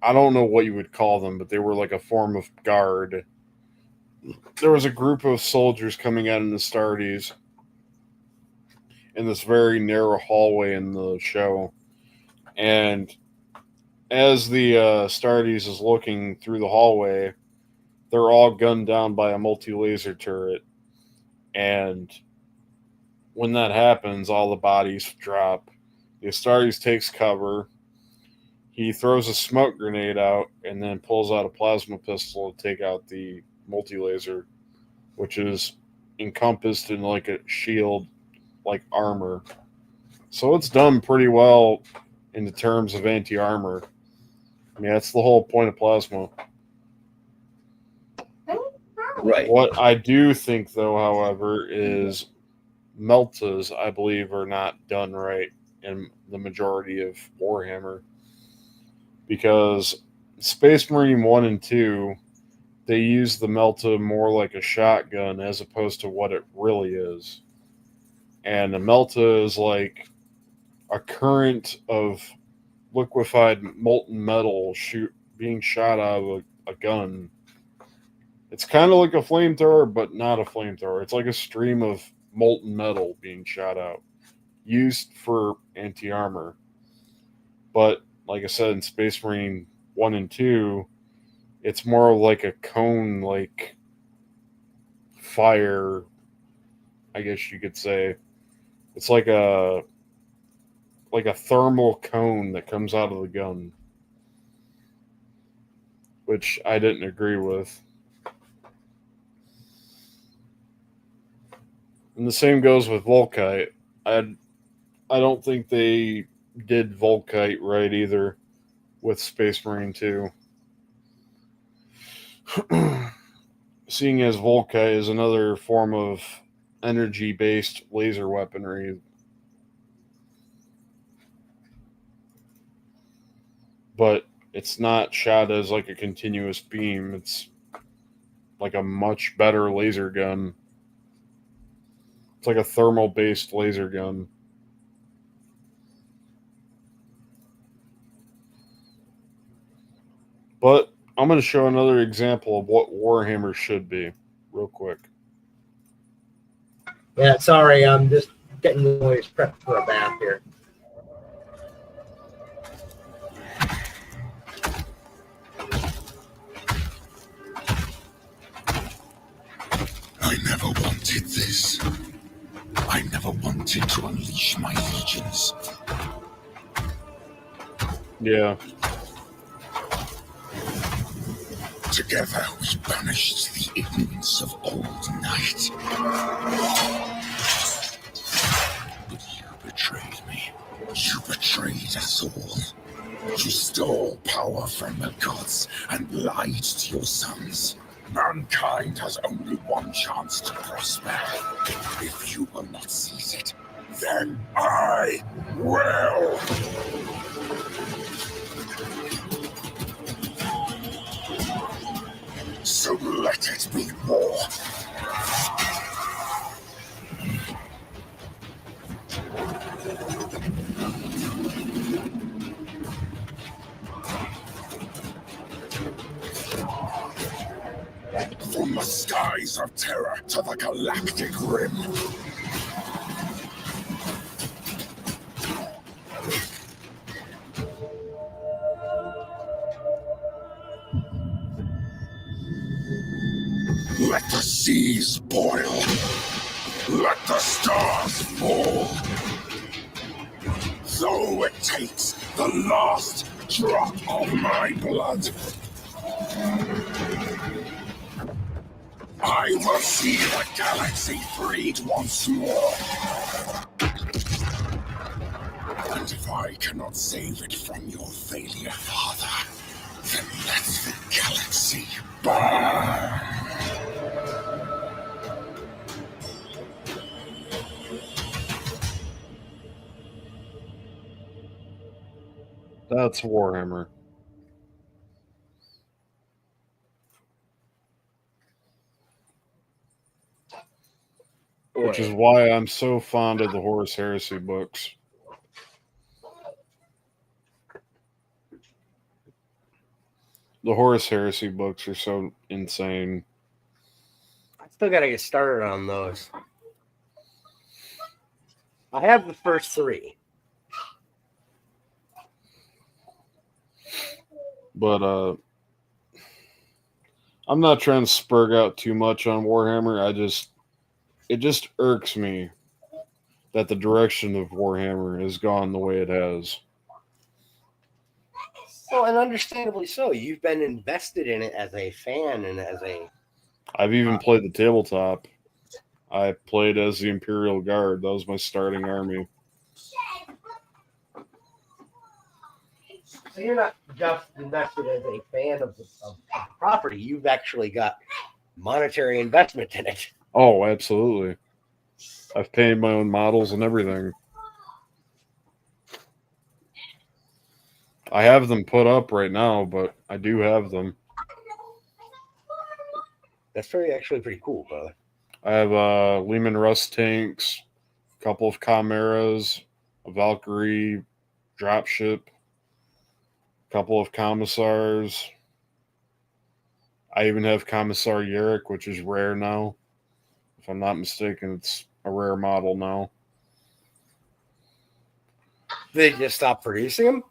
I don't know what you would call them, but they were like a form of guard. There was a group of soldiers coming out in Astartes in this very narrow hallway in the show. And as the Astartes is looking through the hallway, they're all gunned down by a multi-laser turret. And when that happens, all the bodies drop. The Astartes takes cover. He throws a smoke grenade out and then pulls out a plasma pistol to take out the multi-laser, which is encompassed in like a shield, like armor. So it's done pretty well in the terms of anti-armor. I mean, that's the whole point of plasma. Right. What I do think, though, however, is meltas, I believe, are not done right in the majority of Warhammer. Because Space Marine 1 and 2, they use the melta more like a shotgun as opposed to what it really is. And a melta is like a current of liquefied molten metal being shot out of a gun. It's kind of like a flamethrower, but not a flamethrower. It's like a stream of molten metal being shot out, used for anti armor. But like I said, in Space Marine 1 and 2, it's more like a cone like fire, I guess you could say. It's like a thermal cone that comes out of the gun, which I didn't agree with. And the same goes with Volkite. I don't think they did Volkite right either with Space Marine 2. Seeing as Volkite is another form of energy-based laser weaponry. But it's not shot as like a continuous beam. It's like a much better laser gun. It's like a thermal-based laser gun. But I'm going to show another example of what Warhammer should be, real quick. Yeah, sorry, I'm just getting the boys prepped for a bath here. I never wanted this. I never wanted to unleash my legions. Yeah. Together we banished the ignorance of old night. But you betrayed me. You betrayed us all. You stole power from the gods and lied to your sons. Mankind has only one chance to prosper. If you will not seize it, then I will. So let it be war. From the skies of terror to the galactic rim. Let the seas boil. Let the stars fall. Though it takes the last drop of my blood, I will see the galaxy freed once more. And if I cannot save it from your failure, Father, then let the galaxy burn. That's Warhammer. Which is why I'm so fond of the Horus Heresy books. The Horus Heresy books are so insane. I still got to get started on those. I have the first three. But I'm not trying to spurg out too much on Warhammer. It just irks me that the direction of Warhammer has gone the way it has. Well, and understandably so. You've been invested in it as a fan and as a... I've even played the tabletop. I played as the Imperial Guard. That was my starting army. So you're not just invested as a fan of the property. You've actually got monetary investment in it. Oh, absolutely. I've painted my own models and everything. I have them put up right now, but I do have them. That's actually pretty cool, brother. I have Lehman Russ tanks, a couple of Chimeras, a Valkyrie dropship, a couple of Commissars. I even have Commissar Yarrick, which is rare now. If I'm not mistaken, it's a rare model now. They just stopped producing them?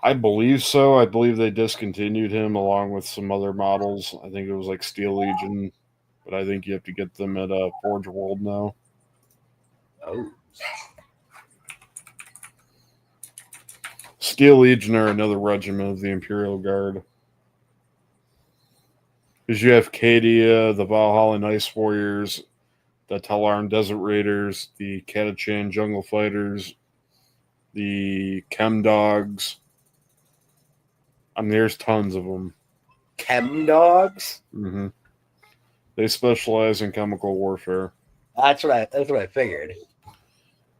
I believe so. I believe they discontinued him along with some other models. I think it was like Steel Legion, but I think you have to get them at Forge World now. Oh. Steel Legion are another regiment of the Imperial Guard. Because you have Cadia, the Valhalla Ice Warriors, the Talarn Desert Raiders, the Catachan Jungle Fighters, the Chem Dogs. I mean, there's tons of them. Chem dogs? Mm-hmm. They specialize in chemical warfare. That's what I figured.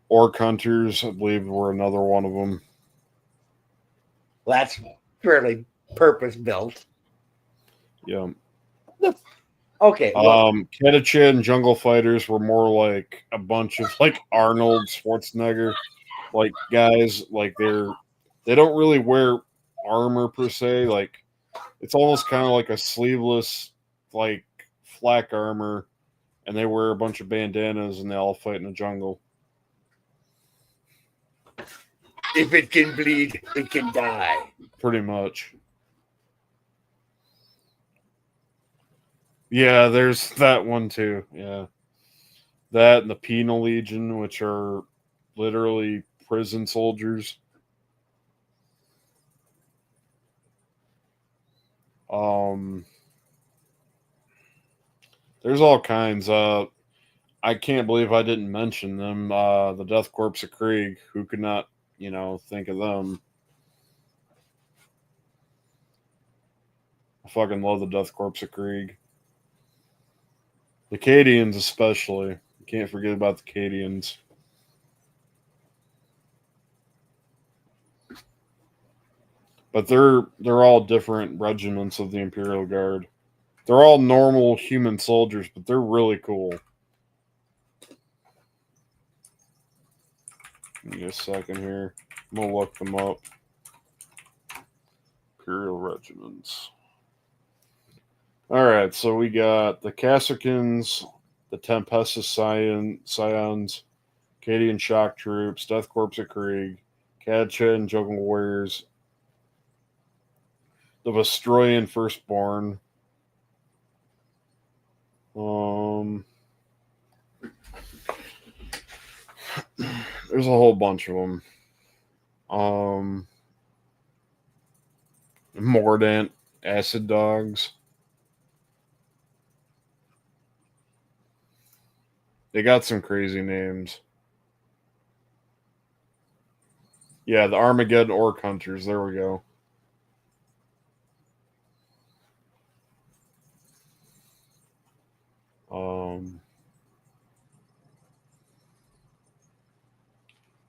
Orc Hunters, I believe, were another one of them. Well, that's fairly purpose built. Yeah. Okay. Catachan Jungle Fighters were more like a bunch of like Arnold Schwarzenegger like guys. Like they don't really wear armor per se. Like it's almost kind of like a sleeveless like flak armor, and they wear a bunch of bandanas and they all fight in the jungle. If it can bleed, it can die. Pretty much. Yeah, there's that one too. Yeah. That and the Penal Legion, which are literally prison soldiers. There's all kinds. I can't believe I didn't mention them. The Death Corps of Krieg, who could not, think of them? I fucking love the Death Corps of Krieg. The Cadians especially. You can't forget about the Cadians. But they're all different regiments of the Imperial Guard. They're all normal human soldiers, but they're really cool. Give me a second here. I'm going to look them up. Imperial regiments. Alright, so we got the Kasserkins, the Tempestus Scions, Cadian Shock Troops, Death Corps of Krieg, Catachan Jungle Warriors, the Vestroyan Firstborn. There's a whole bunch of them. Mordant, Acid Dogs. They got some crazy names. Yeah, the Armageddon Orc Hunters. There we go.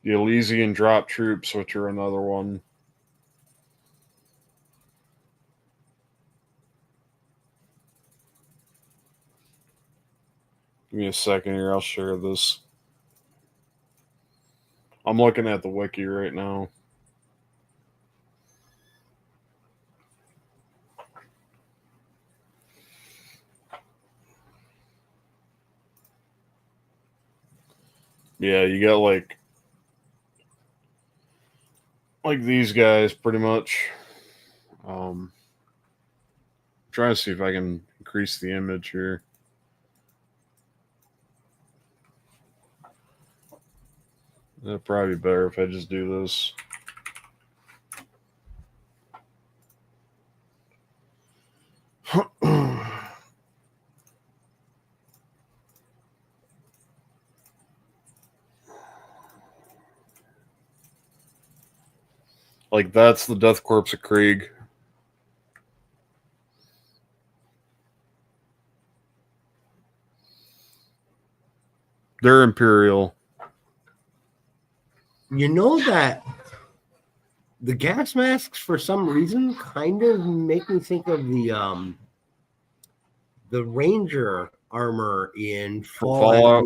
The Elysian Drop Troops, which are another one. Give me a second here. I'll share this. I'm looking at the wiki right now. Yeah, you got like these guys pretty much. Trying to see if I can increase the image here. That'd probably be better if I just do this. Like that's the Death Corps of Krieg. They're Imperial. You know that the gas masks, for some reason, kind of make me think of the Ranger armor in Fallout.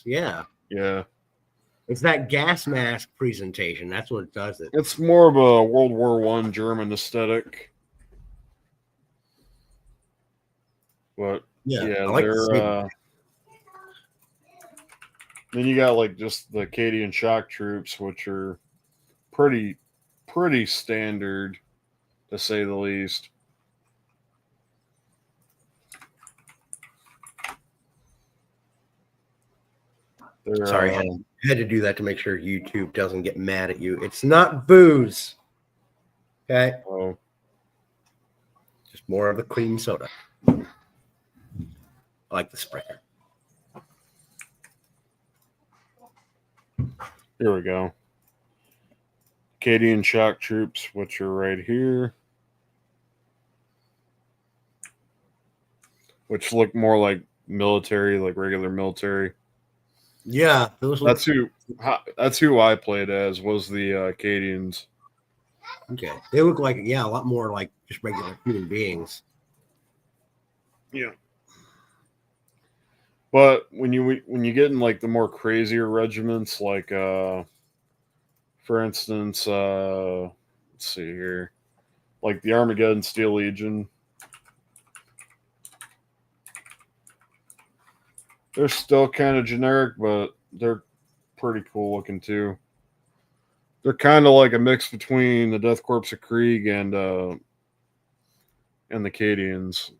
Yeah. Yeah. It's that gas mask presentation. That's what does it. It's more of a World War I German aesthetic. But yeah, I like they're then you got like just the Acadian shock troops, which are pretty standard to say the least. Sorry, I had to do that to make sure YouTube doesn't get mad at you. It's not booze. Okay. Oh. Just more of the cream soda. I like the Springer. Here we go. Acadian shock troops, which are right here. Which look more like military, like regular military. Yeah, that's who I played as, was the Acadians. Okay, they look like a lot more like just regular human beings. Yeah, but when you get in like the more crazier regiments, like for instance, let's see here, like the Armageddon Steel Legion. They're still kind of generic, but they're pretty cool looking too. They're kind of like a mix between the Death Corps of Krieg and the Acadians.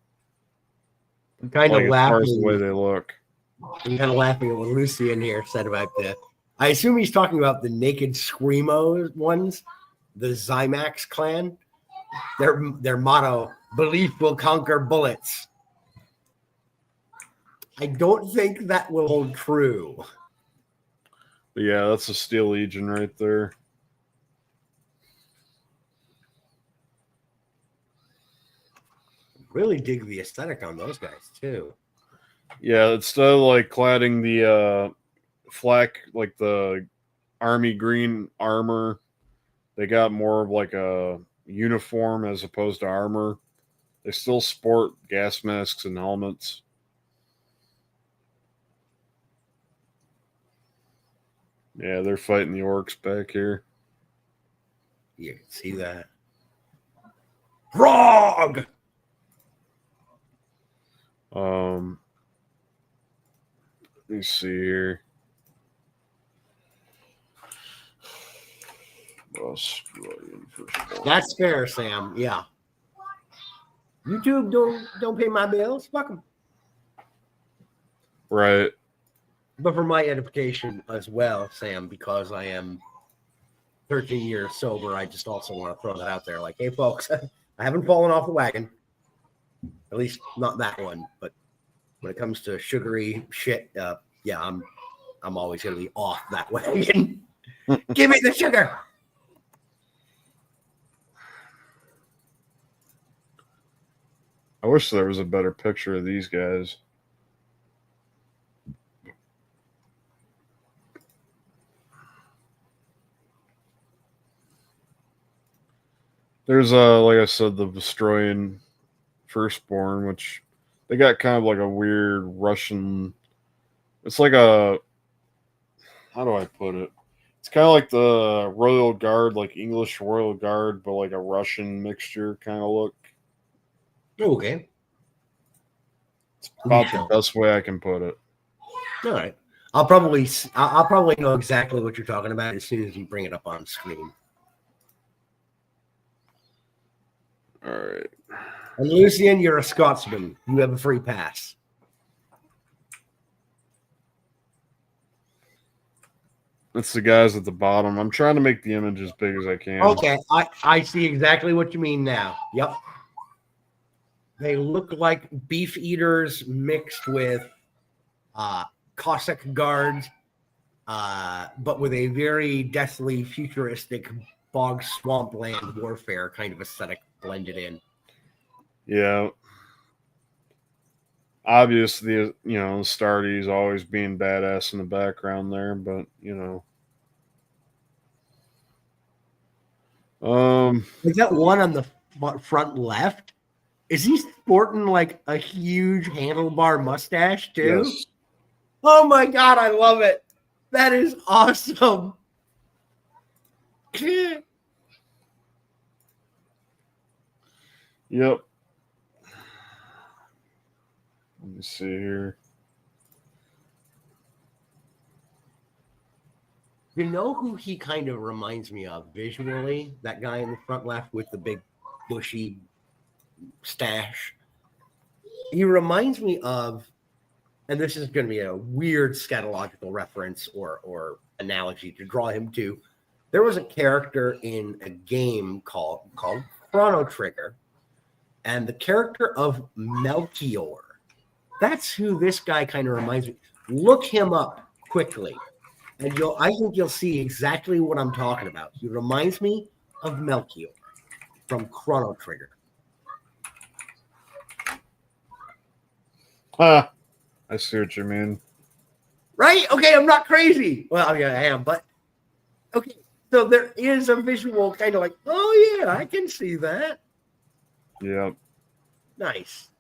I'm kind of laughing. As far as the way they look. I'm kind of laughing at what Lucy in here said about that. I assume he's talking about the Naked Screamo ones, the Zymax clan. Their motto: "Belief will conquer bullets." I don't think that will hold true. But yeah, that's a Steel Legion right there. Really dig the aesthetic on those guys too. Yeah, instead of like cladding the flak, like the army green armor, they got more of like a uniform as opposed to armor. They still sport gas masks and helmets. Yeah, they're fighting the orcs back here. You can see that. Frog! Let me see here. That's fair, Sam. Yeah. YouTube don't pay my bills. Fuck them. Right. But for my edification as well, Sam, because I am 13 years sober, I just also want to throw that out there. Like, hey, folks, I haven't fallen off the wagon. At least not that one. But when it comes to sugary shit, I'm always going to be off that wagon. Give me the sugar. I wish there was a better picture of these guys. There's like I said, the Vestroyan Firstborn, which they got kind of like a weird Russian. It's like a, how do I put it? It's kind of like the Royal Guard, like English Royal Guard, but like a Russian mixture kind of look. Okay. It's about the best way I can put it. All right. I'll probably know exactly what you're talking about as soon as you bring it up on screen. All right. And Lucian, you're a Scotsman. You have a free pass. It's the guys at the bottom. I'm trying to make the image as big as I can. Okay, I see exactly what you mean now. Yep. They look like beef eaters mixed with Cossack guards, but with a very deathly futuristic bog swampland warfare kind of aesthetic blended in. Yeah. Obviously, Stardy's always being badass in the background there, but Is that one on the front left? Is he sporting like a huge handlebar mustache too? yes. Oh my god, I love it. That is awesome. Yep. Let me see here. You know who he kind of reminds me of visually? That guy in the front left with the big bushy stash. He reminds me of, and this is going to be a weird scatological reference or analogy to draw him to. There was a character in a game called Chrono Trigger, and the character of Melchior. That's who this guy kind of reminds me. Look him up quickly, and I think you'll see exactly what I'm talking about. He reminds me of Melchior from Chrono Trigger. Ah, I see what you mean. Right? Okay, I'm not crazy. Well, I mean, I am, but okay. So there is a visual kind of like, oh yeah, I can see that. Yep. Nice.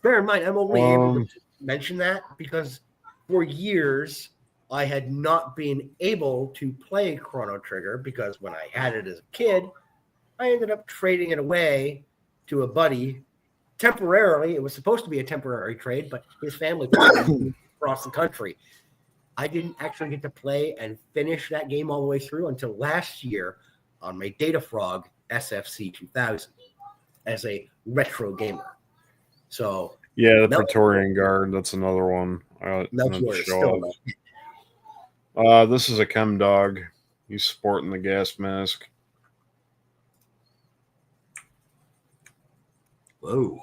Bear in mind, I'm only able to mention that because for years I had not been able to play Chrono Trigger because when I had it as a kid, I ended up trading it away to a buddy temporarily. It was supposed to be a temporary trade, but his family moved across the country. I didn't actually get to play and finish that game all the way through until last year on my Datafrog SFC 2000 as a retro gamer. So yeah, the Praetorian Guard. That's another one. Melchior is still this is a chem dog. He's sporting the gas mask. Whoa!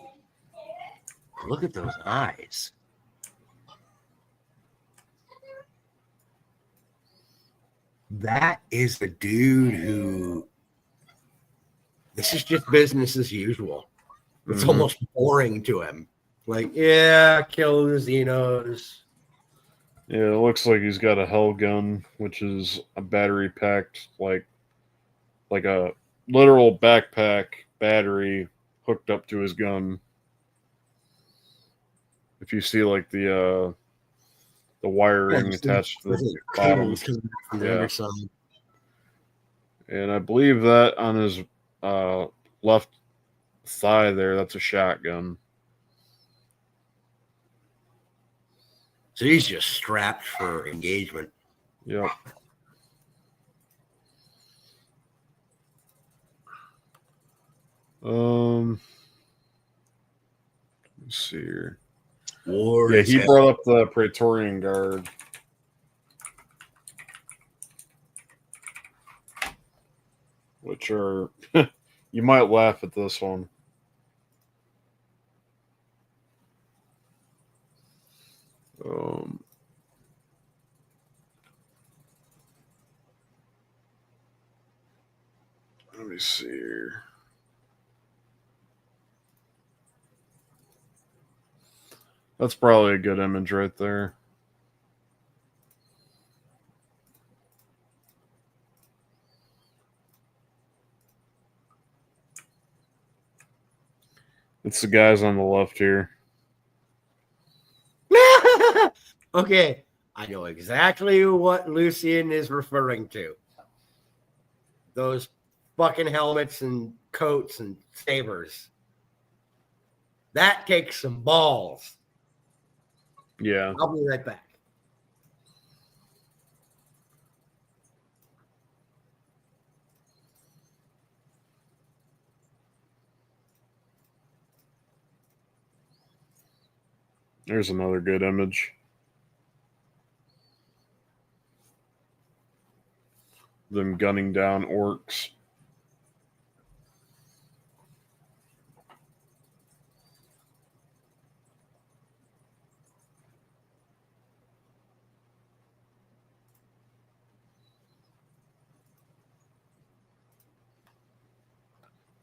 Look at those eyes. That is the dude who. This is just business as usual. It's almost boring to him. Like, yeah, kill the Xenos. Yeah, it looks like he's got a hell gun, which is a battery packed, like a literal backpack battery hooked up to his gun. If you see like the wiring attached to the bottom, from the other side. And I believe that on his left thigh there, that's a shotgun. So he's just strapped for engagement. Yep. Let's see here. Yeah, he brought up the Praetorian Guard. Which are, you might laugh at this one. Let me see here. That's probably a good image right there. It's the guys on the left here. Okay, I know exactly what Lucian is referring to. Those fucking helmets and coats and sabers. That takes some balls. Yeah. I'll be right back. There's another good image. Them gunning down orcs.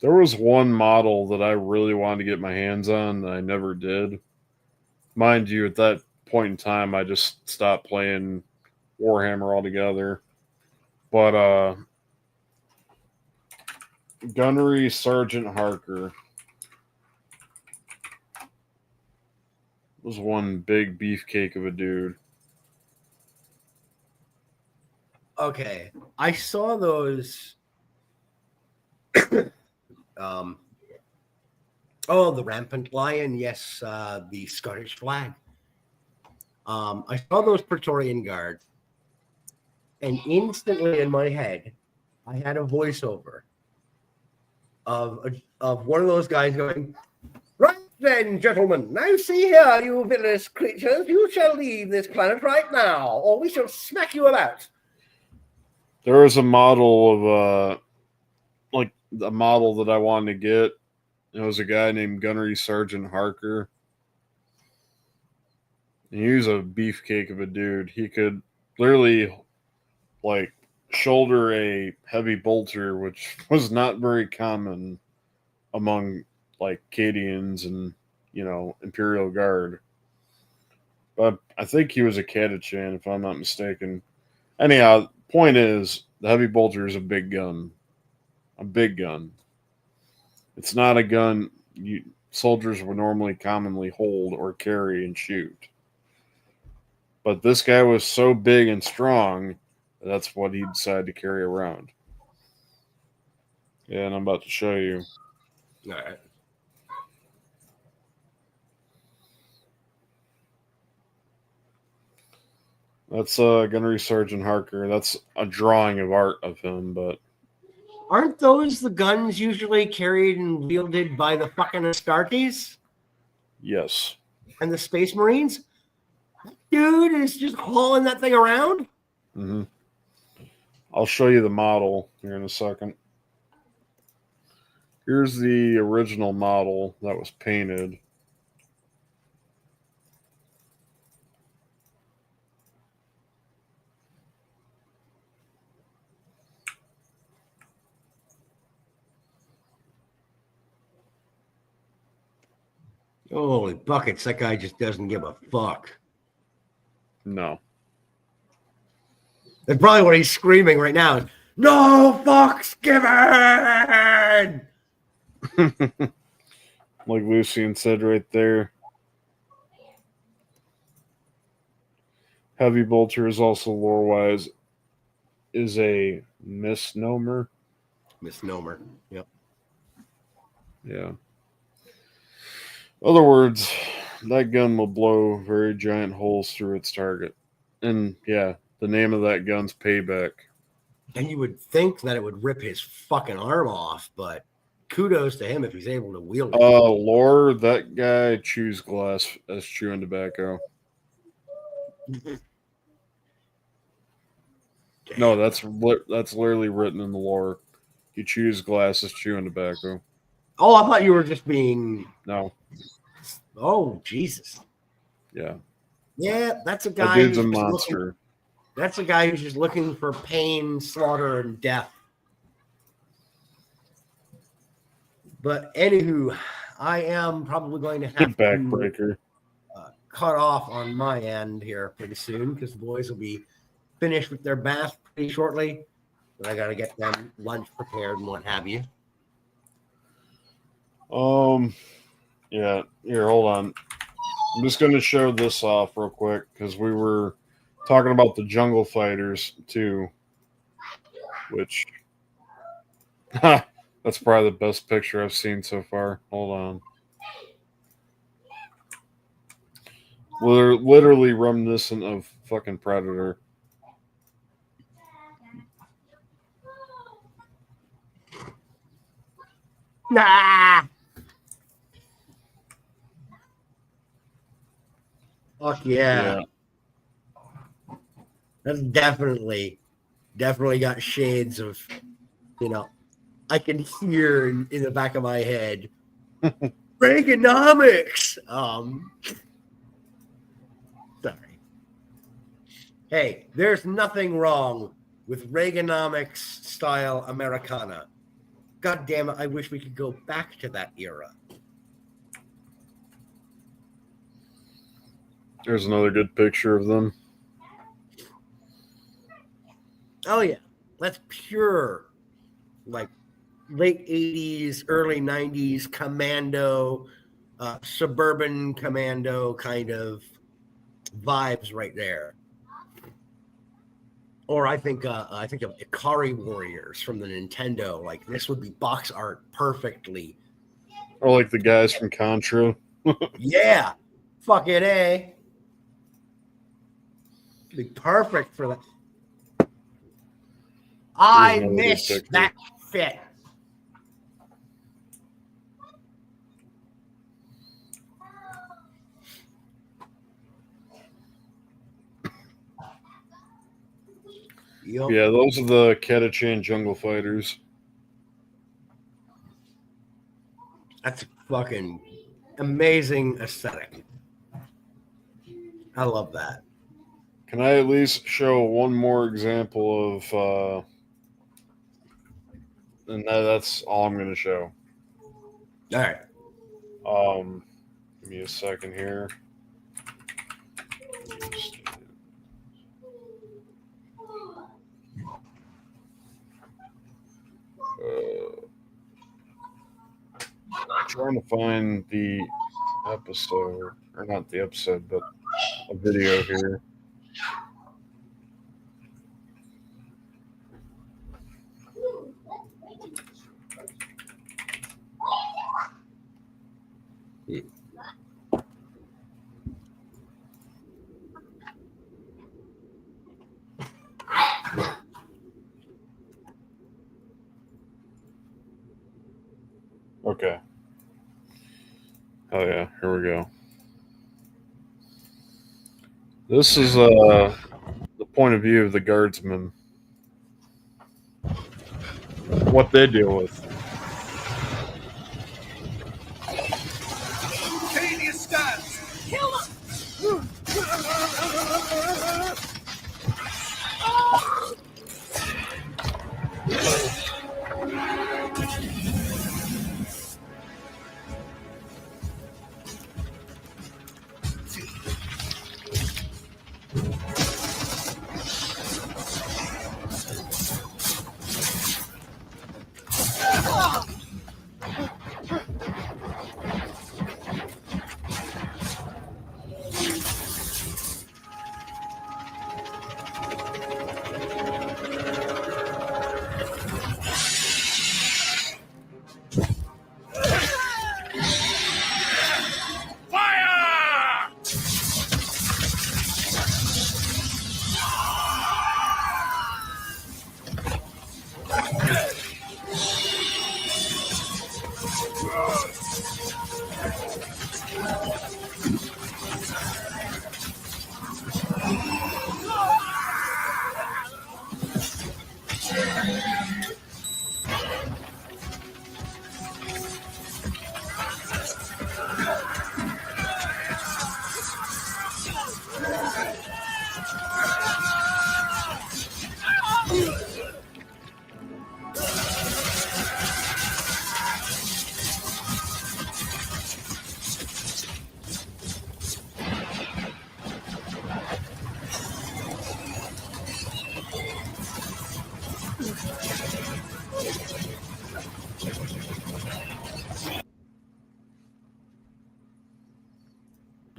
There was one model that I really wanted to get my hands on that I never did. Mind you, at that point in time, I just stopped playing Warhammer altogether. But Gunnery Sergeant Harker was one big beefcake of a dude. Okay, I saw those. The rampant lion. Yes, the Scottish flag. I saw those Praetorian Guard, and instantly in my head, I had a voiceover of one of those guys going, "Right then, gentlemen, now see here, you villainous creatures, you shall leave this planet right now, or we shall smack you about." There was a model of like a model that I wanted to get. It was a guy named Gunnery Sergeant Harker. And he was a beefcake of a dude. He could literally like shoulder a heavy bolter, which was not very common among like Cadians and Imperial Guard. But I think he was a Catachan, if I'm not mistaken. Anyhow, point is the heavy bolter is a big gun. A big gun. It's not a gun soldiers would normally commonly hold or carry and shoot. But this guy was so big and strong, that's what he decided to carry around. Yeah, and I'm about to show you. All right. That's Gunnery Sergeant Harker. That's a drawing of art of him, but Aren't those the guns usually carried and wielded by the fucking Astartes yes. and the Space Marines? Dude is just hauling that thing around. Mm-hmm. I'll show you the model here in a second. Here's the original model that was painted. Holy buckets, that guy just doesn't give a fuck. No. That's probably what he's screaming right now. No fucks given! Like Lucian said right there. Heavy bolter is also lore-wise is a misnomer. Misnomer. Yep. Yeah. Other words, that gun will blow very giant holes through its target. And yeah, the name of that gun's Payback. And you would think that it would rip his fucking arm off, but kudos to him if he's able to wield it. Lore, that guy chews glass as chewing tobacco. No, that's literally written in the lore. He chews glass as chewing tobacco. Oh, I thought you were just being... No. Oh, Jesus. Yeah. Yeah, that's a guy. That dude's a monster. That's a guy who's just looking for pain, slaughter, and death. But anywho, I am probably going to have backbreaker. Cut off on my end here pretty soon because the boys will be finished with their bath pretty shortly. But I got to get them lunch prepared and what have you. Yeah. Here, hold on. I'm just going to show this off real quick because we were talking about the jungle fighters too, which that's probably the best picture I've seen so far. Hold on. Literally reminiscent of fucking Predator. Nah. Fuck yeah. That's definitely got shades of, I can hear in the back of my head, Reaganomics. Sorry. Hey, there's nothing wrong with Reaganomics style Americana. God damn it, I wish we could go back to that era. There's another good picture of them. Oh, yeah. That's pure, like, late 80s, early 90s commando, suburban commando kind of vibes right there. Or I think of Ikari Warriors from the Nintendo. Like, this would be box art perfectly. Or like the guys from Contra. Yeah. Fucking A. Be perfect for that. I miss that fit. Yep. Yeah, those are the Ketachan Jungle Fighters. That's a fucking amazing aesthetic. I love that. Can I at least show one more example of... and that's all I'm going to show. All right. Give me a second here. Trying to find the episode, or not the episode, but a video here. Okay. Oh yeah, here we go. This is the point of view of the guardsmen. What they deal with. Cadia stands! Kill him!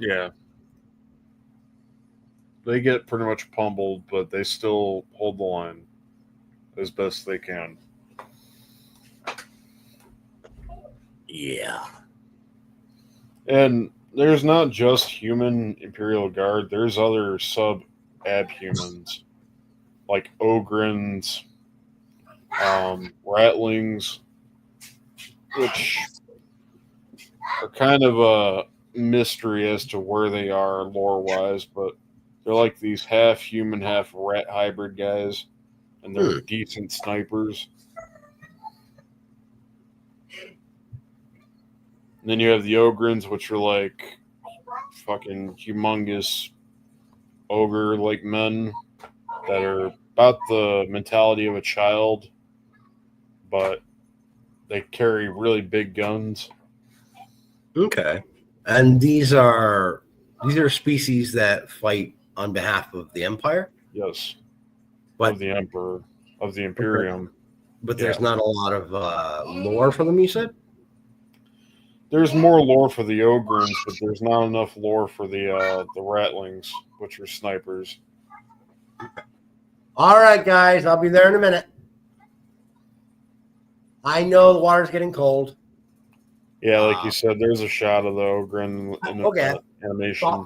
Yeah. They get pretty much pummeled, but they still hold the line as best they can. Yeah. And there's not just human Imperial Guard, there's other sub-abhumans, like Ogrins, Ratlings, which are kind of a mystery as to where they are lore-wise, but they're like these half-human, half-rat hybrid guys, and they're decent snipers. And then you have the Ogrins, which are like fucking humongous ogre-like men that are about the mentality of a child, but They carry really big guns. Okay. And these are species that fight on behalf of the Empire? Yes. But Of the Emperor. Of the Imperium. But there's not a lot of lore for them, you said? There's more lore for the Ogrins, but there's not enough lore for the Ratlings, which are snipers. All right, guys, I'll be there in a minute. I know the water's getting cold. Yeah, like you said, there's a shot of the Ogrin in the animation.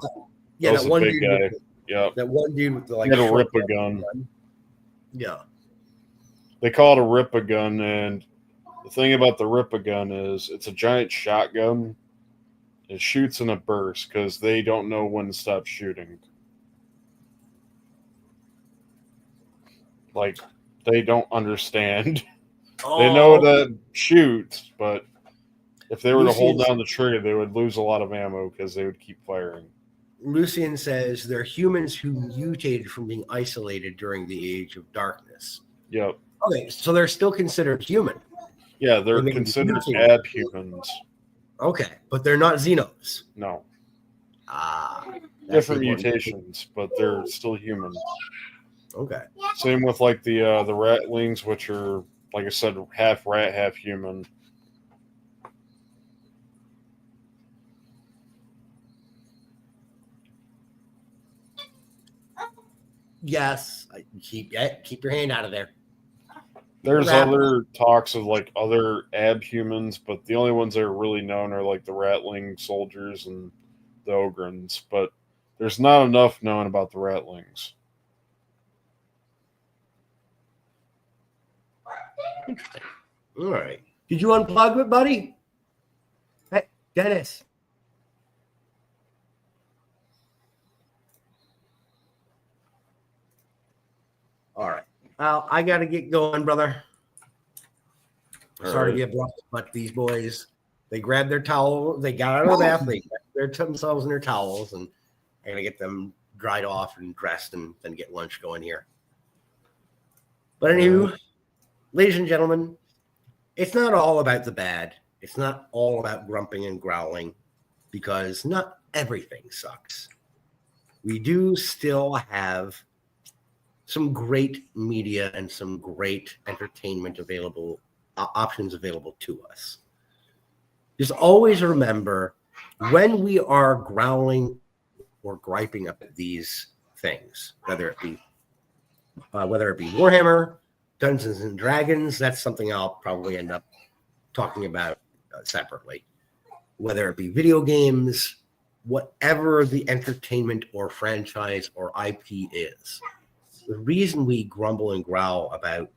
Yeah, that one big dude. guy. Yeah, that one dude with the he had a rip-a-gun. Yeah. They call it a rip-a-gun, and the thing about the rip-a-gun is it's a giant shotgun. It shoots in a burst because they don't know when to stop shooting. Like, they don't understand. They know to shoot, but if they were to hold down the trigger, they would lose a lot of ammo because they would keep firing. Lucian says they're humans who mutated from being isolated during the Age of Darkness. Yep. Okay, so they're still considered human. Yeah, they're considered abhumans. Okay, but they're not Xenos. No. Different mutations, but they're still human. Okay. Same with like the Ratlings, which are, like I said, half rat, half human. Yes, keep your hand out of there. There's other talks of like other abhumans, but the only ones that are really known are like the Ratling soldiers and the Ogrins. But there's not enough known about the Ratlings. Interesting. All right. Did you unplug it, buddy? Hey, Dennis. All right. Well, I got to get going, brother. Sorry to be abrupt, but these boys, they grabbed their towel. They got out of the bath. They grabbed themselves in their towels, and I'm going to get them dried off and dressed and then get lunch going here. But anywho, ladies and gentlemen, it's not all about the bad. It's not all about grumping and growling, because not everything sucks. We do still have some great media and some great entertainment available, options available to us. Just always remember, when we are growling or griping up at these things, whether it be Warhammer, Dungeons and Dragons, that's something I'll probably end up talking about separately. Whether it be video games, whatever the entertainment or franchise or IP is, the reason we grumble and growl about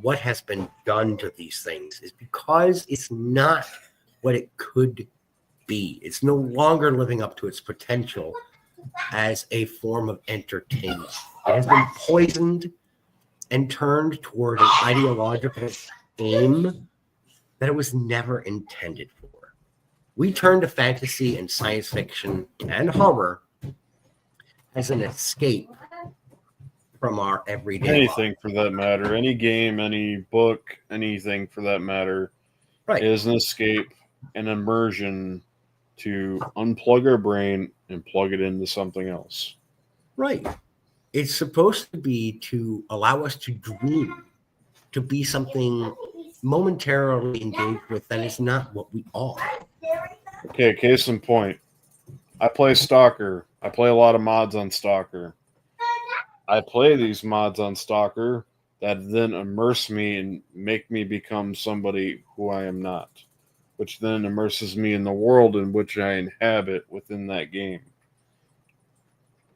what has been done to these things is because it's not what it could be. It's no longer living up to its potential as a form of entertainment. It has been poisoned and turned toward an ideological aim that it was never intended for. We turn to fantasy and science fiction and horror as an escape from our everyday anything life. For that matter, any game, any book, anything for that matter, is an escape, an immersion to unplug our brain and plug it into something else. Right. It's supposed to be to allow us to dream, to be something momentarily engaged with that is not what we are. Okay, case in point. I play Stalker. I play a lot of mods on Stalker. I play these mods on Stalker that then immerse me and make me become somebody who I am not, which then immerses me in the world in which I inhabit within that game.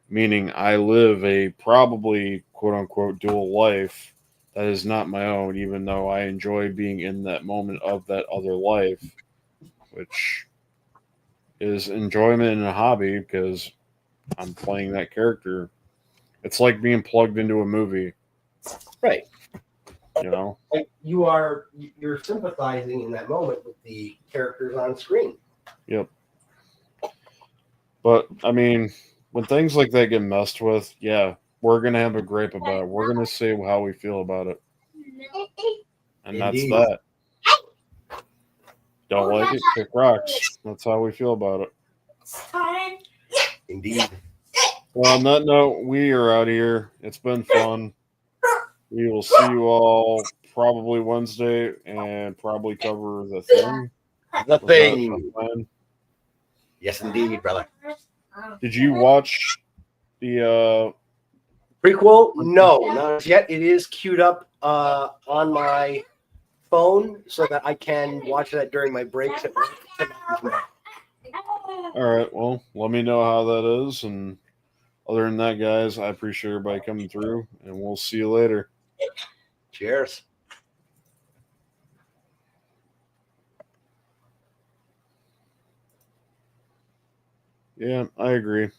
Meaning I live a probably quote-unquote dual life that is not my own, even though I enjoy being in that moment of that other life, which is enjoyment and a hobby because I'm playing that character. It's like being plugged into a movie. Right. You know? You're sympathizing in that moment with the characters on screen. Yep. But, I mean, when things like that get messed with, yeah, we're going to have a gripe about it. We're going to say how we feel about it. And Indeed. that's that. Don't like it? Kick rocks. That's how we feel about it. Indeed. Well, on that note, we are out of here. It's been fun. We will see you all probably Wednesday and probably cover the thing. The Was that Thing. the plan? Yes, indeed, brother. Did you watch the Prequel? No, not as yet. It is queued up on my phone so that I can watch that during my breaks at work. all right, well, let me know how that is, and other than that, guys, I appreciate everybody coming through, and we'll see you later. Cheers. Yeah, I agree.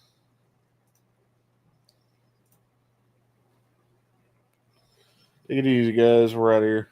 Take it easy, guys. We're out of here.